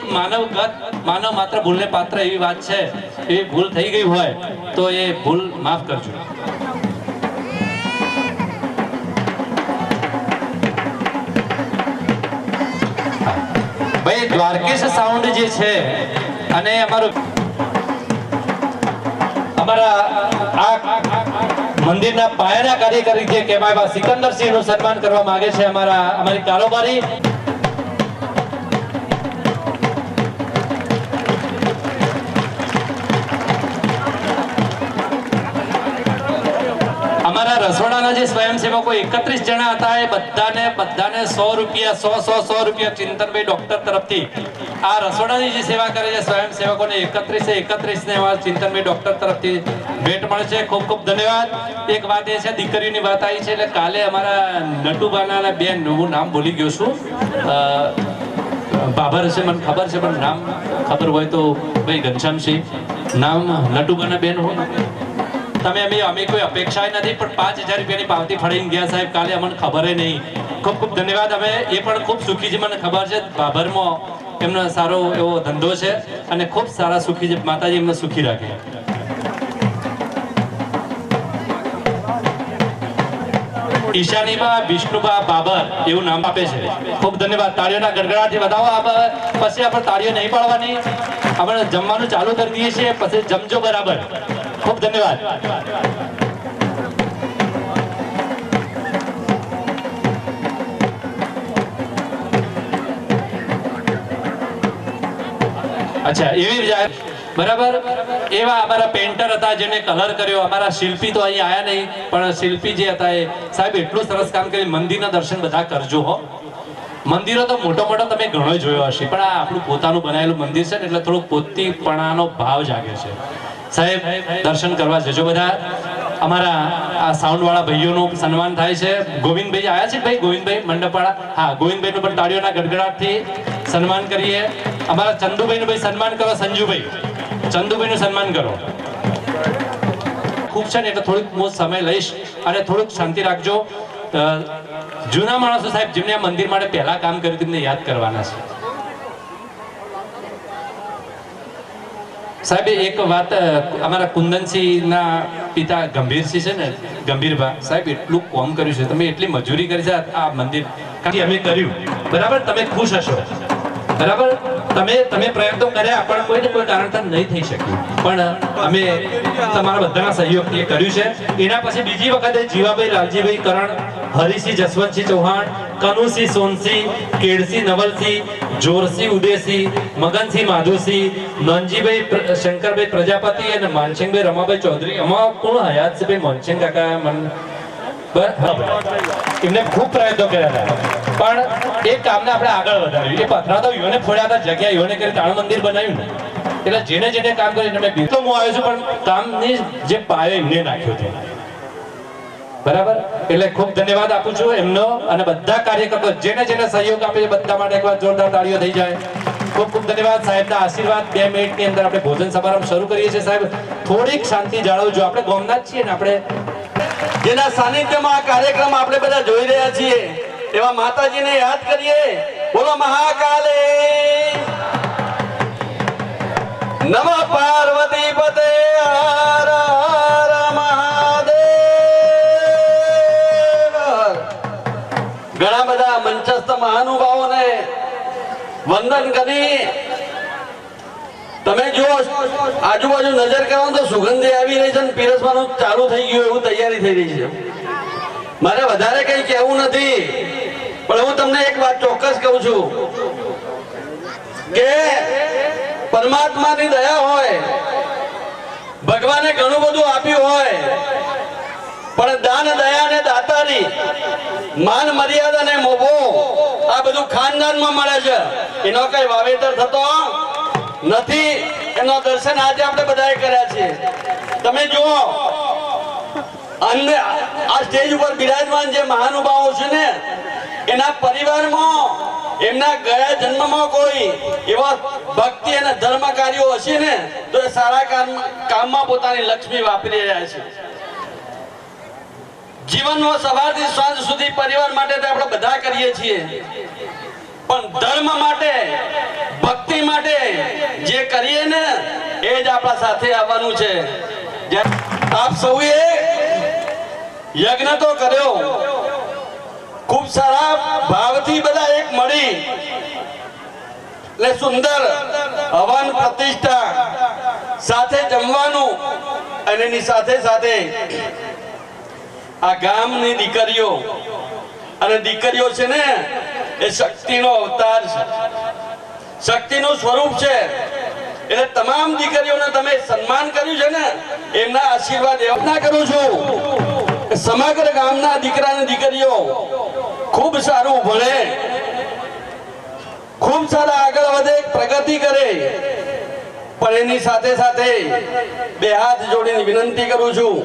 માનવ માત્ર ભૂલને પાત્ર એવી વાત છે. એવી ભૂલ થઈ ગઈ હોય તો એ ભૂલ માફ કરજો. ભાઈ દ્વારકેશ સાઉન્ડ જે છે અને અમારા આ મંદિરના પાયાના કાર્યકરી જે કહેવાય સિકંદરસિંહ નું સન્માન કરવા માંગે છે અમારી કારોબારી. અમારા રસોડાના જે સ્વયંસેવકો 31 જણા હતા એ બધાને 100 રૂપિયા ચિંતનભાઈ ડોક્ટર તરફથી આ રસોડાની જે સેવા કરે છે સ્વયંસેવકોને 31 ને ચિંતનભાઈ ડોક્ટર તરફથી ભેટ મળે છે. ખૂબ ખૂબ ધન્યવાદ. એક વાત એ છે, દીકરીની વાત આવી છે એટલે કાલે અમારા નટુબાના બેન, હું નામ ભૂલી ગયો છું, બાબર છે મને ખબર છે પણ નામ ખબર હોય તો ભાઈ ઘનશ્યામસિંહ નામ નટુબાના બેન હોય. અમે કોઈ અપેક્ષા નથી પણ 5,000 રૂપિયાની પાવતી ફળીને ગયા સાહેબ કાલે. અમને ખબર નહીં. ખૂબ ખૂબ ધન્યવાદ. અમે એ પણ ખૂબ સુખી છે, મને ખબર છે. બાબરમાં એમનો સારો એવો ધંધો છે અને ખૂબ સારા સુખી છે. માતાજી એમને સુખી રાખે. ઈશાનીબા વિષ્ણુબા બાબર એવું નામ આપે છે. ખૂબ ધન્યવાદ. તાળીઓના ગડગડાટથી વધાવો. પછી આપણે તાળીઓ નહીં પાડવાની. આપણે જમવાનું ચાલુ કરી દઈએ છીએ, પછી જમજો બરાબર. ખૂબ ધન્યવાદ. અચ્છા, એવી બરાબર. એવા અમારા પેન્ટર હતા જેને કલર કર્યો. અમારા શિલ્પી તો અહીં આયા નહીં, પણ શિલ્પી જે હતા એ સાહેબ એટલું સરસ કામ કર્યું. મંદિરના દર્શન બધા કરજો હો. મંદિરો તો મોટો મોટો તમે ઘણો જોયો હશે, પણ આ આપણું પોતાનું બનાવેલું મંદિર છે ને એટલે થોડુંક પોતીપણાનો ભાવ જાગે છે. સાહેબ દર્શન કરવા જજો બધા. અમારા આ સાઉન્ડ વાળા ભાઈઓનું સન્માન થાય છે. ગોવિંદભાઈ આયા છે ભાઈ, ગોવિંદભાઈ મંડપવાળા. હા, ગોવિંદભાઈનું પણ તાળીઓના ગડગડાટથી સન્માન કરીએ. અમારા ચંદુભાઈનું ભાઈ સન્માન કરો. સંજુભાઈ, ચંદુભાઈનું સન્માન કરો. ખૂબ છે ને એટલે થોડુંક હું સમય લઈશ અને થોડુંક શાંતિ રાખજો. જૂના માણસો સાહેબ જેમને આ મંદિર માટે પહેલા કામ કર્યું તેમને યાદ કરવાના છે. સાહેબ એક વાત, અમારા કુંદનસિંહના પિતા ગંભીરસિંહ છે ને, ગંભીરભા સાહેબ એટલું કામ કર્યું છે. તમે એટલી મજૂરી કરી છે આ મંદિર અમે કર્યું. બરાબર, તમે ખુશ હશો. બરાબર, તમે પ્રયત્નો કર્યા પણ કોઈને કોઈ કારણસર નહીં થઈ શક્યું, પણ અમે તમારા બધાના સહયોગથી એ કર્યું છે. એના પછી બીજી વખતે જીવાભાઈ, લાલજીભાઈ કરણ, હરિસિંહ જસવંતસિંહ ચૌહાણ, કનુસિંહ સોનસિંહ, કેળસિંહ નવલસિંહ, જોરસિંહ ઉદયસિંહ, મગનસિંહ માધુસિંહ, નોનજીભાઈ શંકરભાઈ પ્રજાપતિ અને માનસિંહભાઈ રમાભાઈ ચૌધરી. આમાં કોણ હયાત છે ભાઈ? માનસિંહ કાકા એમને ખૂબ પ્રયત્નો કર્યા હતા, પણ એ કામને આપણે આગળ વધાર્યું. એ પથરાતો યોને ફોડ્યા હતા, જગ્યા યોને કરી તાણ મંદિર બનાવ્યું ને. એટલે જેને જેને કામ કર્યું એમને બિરતો હું આવ્યો છું, પણ કામની જે પાયો એમને નાખ્યો હતો. બરાબર, એટલે ખૂબ ધન્યવાદ આપું છું એમનો અને બધા કાર્યકર્તાઓ જેને જેને સહયોગ આપે છે બધા માટે એકવાર જોરદાર તાળીઓ થઈ જાય. ખૂબ ખૂબ ધન્યવાદ. સાહેબના આશીર્વાદ. 2 મિનિટની અંદર આપણે ભોજન સમારંભ શરૂ કરીએ છીએ. સાહેબ થોડીક શાંતિ જાળવજો. આપણે ગામના જ છીએ ને, આપણે જેના સાનિધ્યમાં આ કાર્યક્રમ આપણે બધા જોઈ રહ્યા છીએ એવા માતાજીને યાદ કરીએ. બોલો મહાકાલે નમઃ પાર્વતી પતે હર હર મહાદેવ. ઘણા બધા મંચસ્થ મહાનુભાવોને વંદન કરી તમે જો આજુબાજુ નજર કરો તો સુગંધી આવી રહી છે ને પીરસવાનું ચાલુ થઈ ગયું એવું તૈયારી થઈ રહી છે. મારે વધારે કઈ કહેવું નથી, પણ હું તમને એક વાત ચોક્કસ કહું છું કે પરમાત્માની દયા હોય, ભગવાને ઘણું બધું આપ્યું હોય, પણ દાન દયા અને દાતારી માન મર્યાદા અને મોભો આ બધું ખાનદાનમાં મળે છે. એનો કઈ વાવેતર થતો નથી. એનો દર્શન આજે આપણે બધાએ કર્યા છે. તમે જુઓ આ સ્ટેજ ઉપર બિરાજમાન જે મહાનુભાવો છે ને એના પરિવારમાં એમના ગયા જન્મમાં કોઈ એવા ભક્તિ અને ધર્મ કાર્યો હશે ને તો એ સારા કામમાં પોતાની લક્ષ્મી વાપરી રહ્યા છે. જીવનમાં સવારથી સાંજ સુધી પરિવાર માટે આપણે બધા કરીએ છીએ, પણ ધર્મ માટે, ભક્તિ માટે જે કરીએ ને એ જ આપણા સાથે આવવાનું છે. આપ સૌએ યજ્ઞ તો કર્યો, ખૂબ સારા ભાવથી બધા એક મળી એટલે સુંદર હવન પ્રતિષ્ઠા સાથે જમવાનું અને એની સાથે સાથે આ ગામની દીકરીઓ અને દીકરીઓ છે ને એ શક્તિનો અવતાર છે, શક્તિનું સ્વરૂપ છે. એટલે તમામ દીકરીઓને તમે સન્માન કર્યું છે ને એમના આશીર્વાદ એમના કરું છું. સમગ્ર ગામના દીકરા અને દીકરીઓ ખૂબ સારું ભણે, ખૂબ સારા આગળ વધે, પ્રગતિ કરે. પણ એની સાથે સાથે બે હાથ જોડીને વિનંતી કરું છું,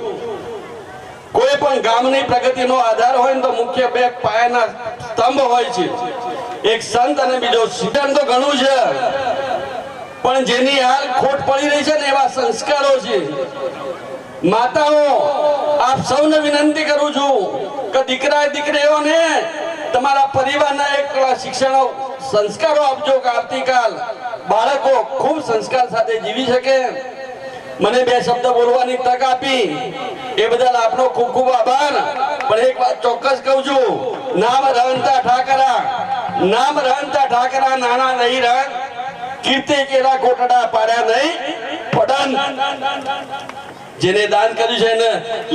કોઈ પણ ગામની પ્રગતિનો આધાર હોય ને તો મુખ્ય 2 પાયાના સ્તંભ હોય છે, એક સંત અને બીજો શિક્ષણ. તો ઘણું છે, પણ જેની હાલ ખોટ પડી રહી છે ને એવા સંસ્કારો છે. માતાઓ આપ સૌને વિનંતી કરું છું કે દીકરા દીકરીઓને તમારા પરિવારના એક શિક્ષણો સંસ્કારો આપજો કે આવતીકાલ બાળકો ખૂબ સંસ્કાર સાથે જીવી શકે. મને 2 શબ્દ બોલવાની તક આપી એ બદલ આપનો ખૂબ ખૂબ આભાર. પણ એક વાત ચોક્કસ કહું છું, નામ રહનતા ઠાકરા, નામ રહનતા ઠાકરા, નાના નહીં રહન, કીર્તિ કેરા કોટડા પાડ્યા નહીં પડન. જેને દાન કર્યું છે એને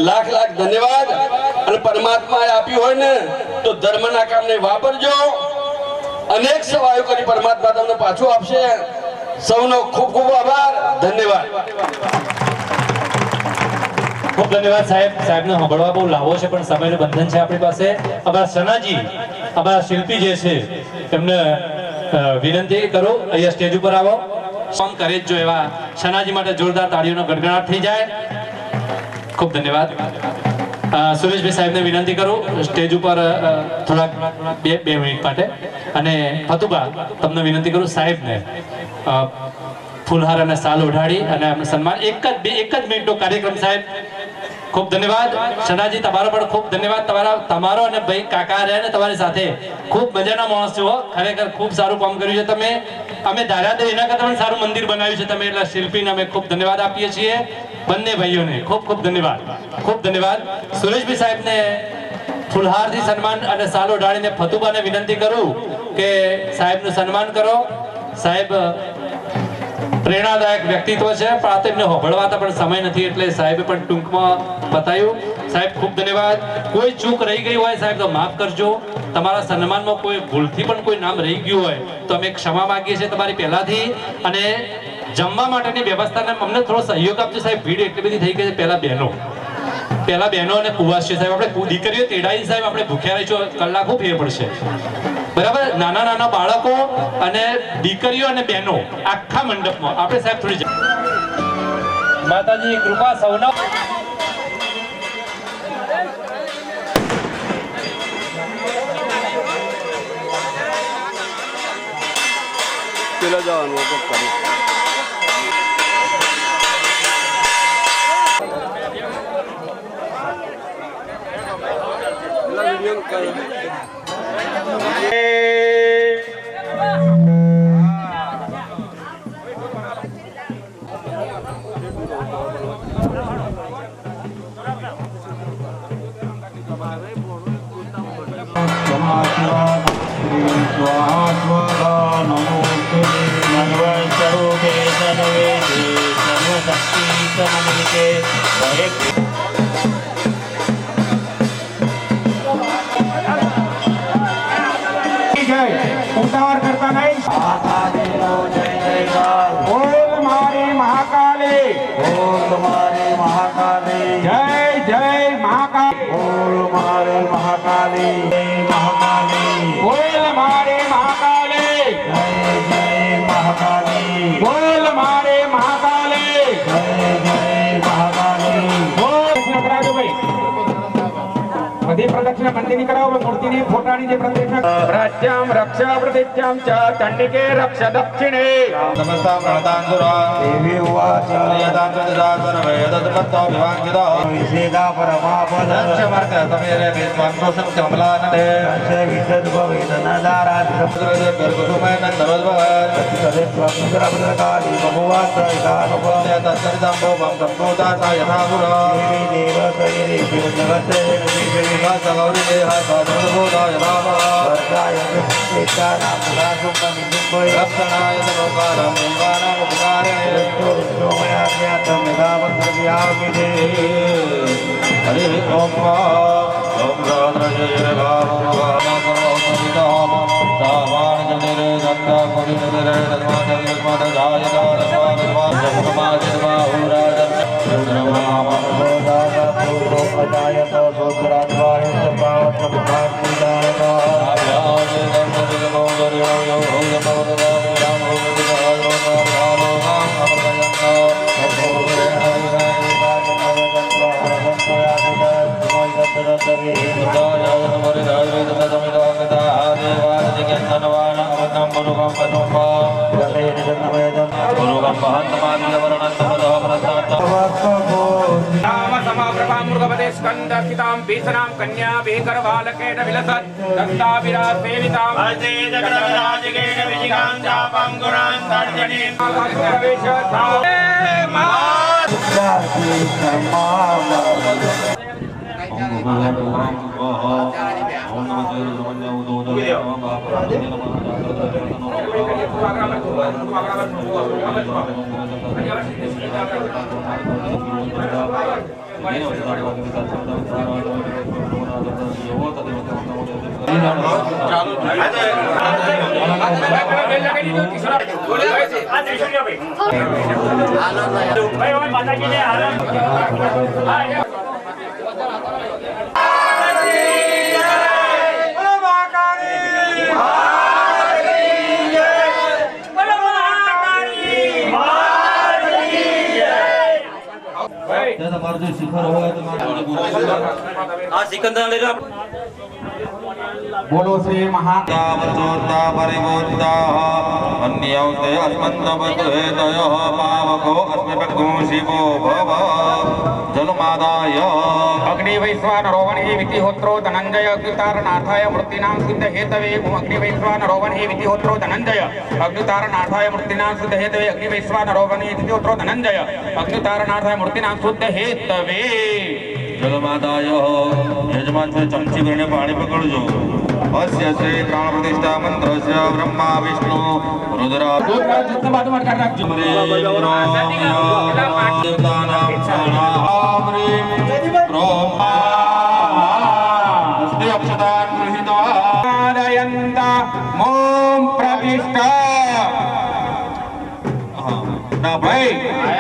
લાખ લાખ ધન્યવાદ. અને પરમાત્માએ આપ્યું હોય ને તો ધર્મના કામને વાપરજો. અનેક સેવાઓ કરી પરમાત્મા તમને પાછું આપશે. સૌનો ખૂબ ખૂબ આભાર, ધન્યવાદ. ખૂબ ધન્યવાદ સાહેબ. સાહેબને સાંભળવા બહુ લાવો છે પણ સમયનું બંધન છે આપણી પાસે. અમારા સનાજી, અમારા શિલ્પી જે છે એમને વિનંતી કરો અહીંયા સ્ટેજ ઉપર આવો. કામ કરે જ જો એવા સનાજી માટે જોરદાર તાળીઓનો ગડગડાટ થઈ જાય. ખૂબ ધન્યવાદ. સુરેશભાઈ સાહેબને વિનંતી કરું સ્ટેજ ઉપર થોડાક બે મિનિટ માટે. અને ફતુબા તમને વિનંતી કરું સાહેબને ફૂલહાર અને સાલ ઓઢાડી અને એમને સન્માન. એક જ મિનિટનો કાર્યક્રમ સાહેબ. ખૂબ ધન્યવાદ. સનાજી તમારો પણ ખૂબ ધન્યવાદ. તમારો અને ભાઈ કાકા રહ્યા ને તમારી સાથે ખૂબ મજાના માણસ છો. ખરેખર ખૂબ સારું કામ કર્યું છે તમે. અમે ધાર્યા હતા એના કરતા પણ સારું મંદિર બનાવ્યું છે તમે. એટલે શિલ્પીને અમે ખૂબ ધન્યવાદ આપીએ છીએ. બંને ભાઈઓને ખૂબ ખૂબ ધન્યવાદ. ખૂબ ધન્યવાદ. સુરેશભાઈ સાહેબને ફૂલહારથી સન્માન અને સાલ ઓઢાડીને ફતુબાને વિનંતી કરું કે સાહેબનું સન્માન કરો. સાહેબ પ્રેરણાદાયક વ્યક્તિત્વ છે પણ આ તો એમને હોભળવાતા પણ સમય નથી એટલે સાહેબે પણ ટૂંકમાં બતાવ્યું. સાહેબ ખૂબ ધન્યવાદ. કોઈ ચૂક રહી ગઈ હોય સાહેબ તો માફ કરજો. તમારા સન્માનમાં કોઈ ભૂલથી પણ કોઈ નામ રહી ગયું હોય તો અમે ક્ષમા માંગીએ છીએ તમારી પહેલાથી. અને જમવા માટેની વ્યવસ્થાને અમને થોડો સહયોગ આપજો સાહેબ. ભીડ એટલી બધી થઈ ગઈ છે. પહેલા બહેનો અને કુવાસ છે સાહેબ. આપણે દીકરીઓ તેડાઈ સાહેબ આપણે ભૂખ્યા રહીશું કલાકો ફેર પડશે. બરાબર. નાના નાના બાળકો અને દીકરીઓ અને બહેનો આખા મંડપમાં આપણે સાહેબ થોડી માતાજી કૃપા સૌના. પેલા જવાનું કરી ઉતાવળ કરતા નહીં. બોલ મારી મહાકાલી. બોલ મારી મહાકાલી. જય જય મહાકાલી. બોલ મારી મહાકાલી. જય મહાકાલી. બોલ મારી મહાકાલી. જય જય મહાકાલી. બોલ મારી મહાકાલી. જય જય મહાકાલી. બોલ નટરાજભાઈ બધી પ્રદક્ષિણા મંદિરની કરાવો. મૂર્તિની ફોટાની જે પ્રદક્ષિણા રાજ્યામ રક્ષા પ્રતિજ્ઞામ ચ ચંડિકે રક્ષ દક્ષિણે નમસ્તા પ્રણતાંસુરા દેવી ઉવાચ યદાંતદાસર વેદતમત્તો વિવાંગિતો વિશેદા પરમાપદ સમર્થ તમેરે વિશ્વાંતોષમ કમલાનતે અશે વિદદ્ ભવેદનદારાત સપ્તરે ગર્ભસુમય નંદવદ્ભવ સદે પ્રભુદ્રકાલી બહુવાસ ઇદાનોપતે તત્સરિતંબો સંપૂતા યથાપુરા દેવી દેવ સૈરી જગતે વિવાસ ગૌરી દેહ સાધુભૂતા યથાપુરા વર્ધાય એકાના પુરાસુકમ વિદુભય રક્ષણાય તમોકારમ નિવારમ ઉપકારણે વિષ્ણુમયા જ્ઞાતમ નિધાવત્રવ્યાવિદે હરિ ઓમ ઓમ રાધ્રજય ભાવભાવના સર્વૌતમિતામ સાવાણ જનેરે દંડા કોરિનરે દન્માદવ્યસ્માદ જાયતા રસ્વાદસ્વાદ જગમાજિર્વાહુરાજન ચંદ્રમામોદાગા પૂર્વો અજાયત સૂત્રાદ્વાય સપાવત મુખાત્મિદાયતા આભ્યાજે દંડરિગમો દરિયો હોયમવરદાય રામોગતિદાયોગામ અમૃતયંગા स्कंदस्थितां भीषणां कन्या वेकरबालकेन विलसत् दत्ताभिरासेवितां हस्ते जगन्नाथकेन विजिगां चापं गुणां तर्जनीं Ini તમારું જો શિખર હોય તો બોલો શ્રી મહા વચોતા પરિબોધતા અન્યૌ તે અસ્મન્તવદ્હેતયઃ પાવકો અસ્મિપદ્ગો શિવો ભવ જલમાદાય અગ્નિ વૈશ્વાન રોવણ વિધિહોત્રો ધનંજય અગ્નિતારનાથાય મૃત્યુનામ શુદ્ધ હેતવે અગ્નિ વૈશ્વાન રોવણ વિધિહોત્રો ધનંજય અગ્નિતારનાથાય મૃત્યુનામ શુદ્ધ હેતવે અગ્નિ વૈશ્વાન રોવણ વિધિહોત્રો ધનંજય અગ્નિતારનાથાય મૃત્યુનામ શુદ્ધ હેતવે જલમાદાય યજમાન છે ચમચી ભરીને પાણી પકડજો અસ્ય શ્રી પ્રાણ પ્રતિષ્ઠા મંત્રસ્ય બ્રહ્મા વિષ્ણુ રુદ્રા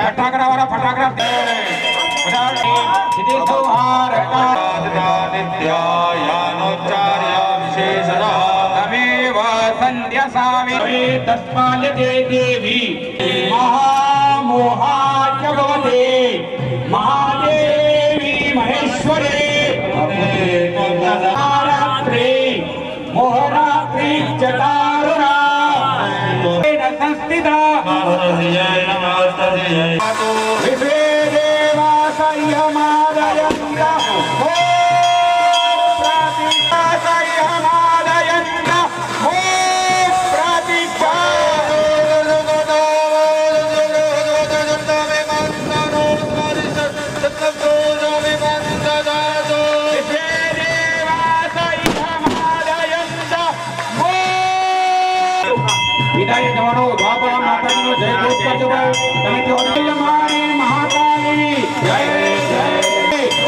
ફટાકડા વાળા ફટાકડા देवी महामोहाच भवते महादेवी महेश्वरे रात्रि मोहरात्रि चतारुणा संस्थिता विश्वे देवा संयमादयन्त વિદાય જવાનો દ્વાપરા માતાજીનો જય ઘોષ કરજો તમે જોડે મારી મહાકાળી જય જય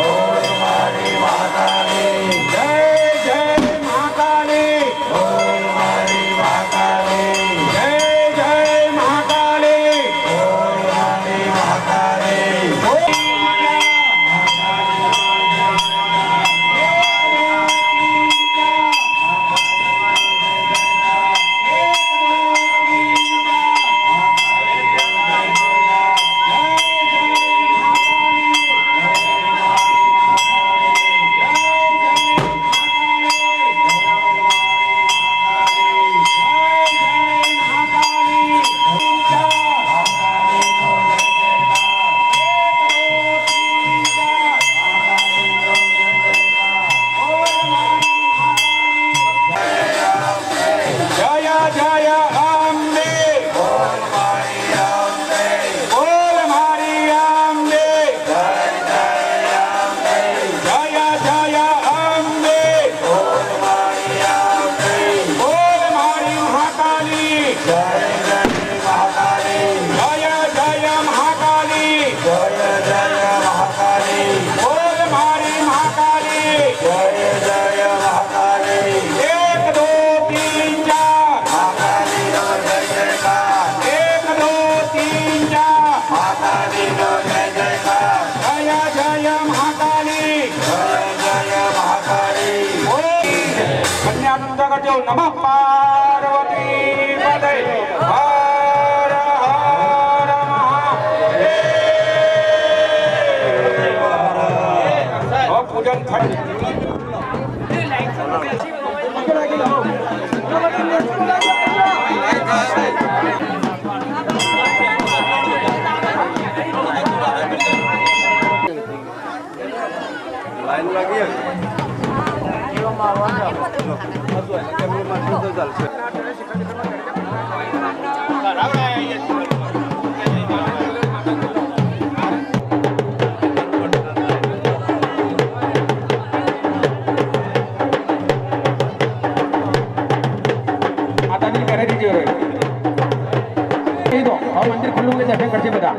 ઓમ મારી મહાકાળી જય જય મહાકાળી ઓમ મારી મહાકાળી જય જય મહાકાળી ઓમ મારી મહાકાળી नमः पार्वती पदे हर हर महादेव पूजन लाइन लगी माताजी करे दीजिए दो और मंदिर खुल्लू के दर्शन करके बता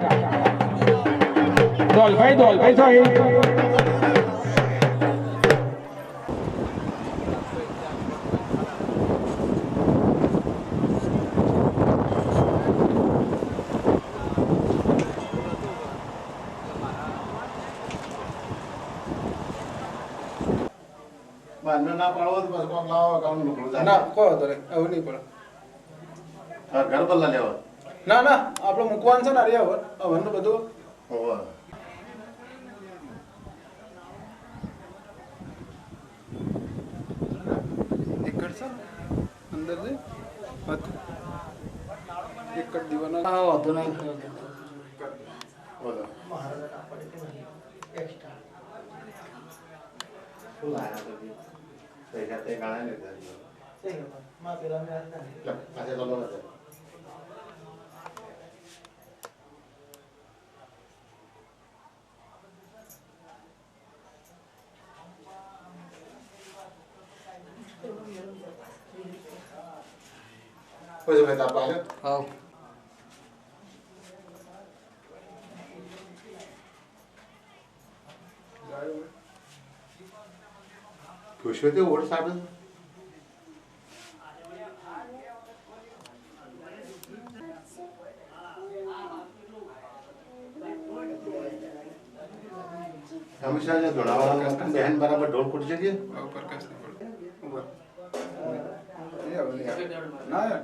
दोल भाई सोई બારનો ના પાડવો તો બસ કોક લાવો કામ નુકડું થાય. ના કોઈ વાંધો નહીં હવે નહીં પડે હા, ઘર બદલા લેવા. ના ના આપણે મૂકવાનું છે ને અરે હવે હવનનું બધું હોવે. એક કરશે ને અંદર જઈ એક કર દીવાનો બોલો. શું લાયા તો બી? પૈસા તે ગાળા લીધા છે. લે, આજે તો લો છે. પછી ભાઈ તાપ આવ્યો? હા ખુશીઓ તે ઓળ સાબે હંમેશા જે ધોળાવાળા બહેન બરાબર ઢોલ કૂટશે કે ઉપર કશ નહીં પડે ઉપર એ હવે નહીં આવે. ના યાર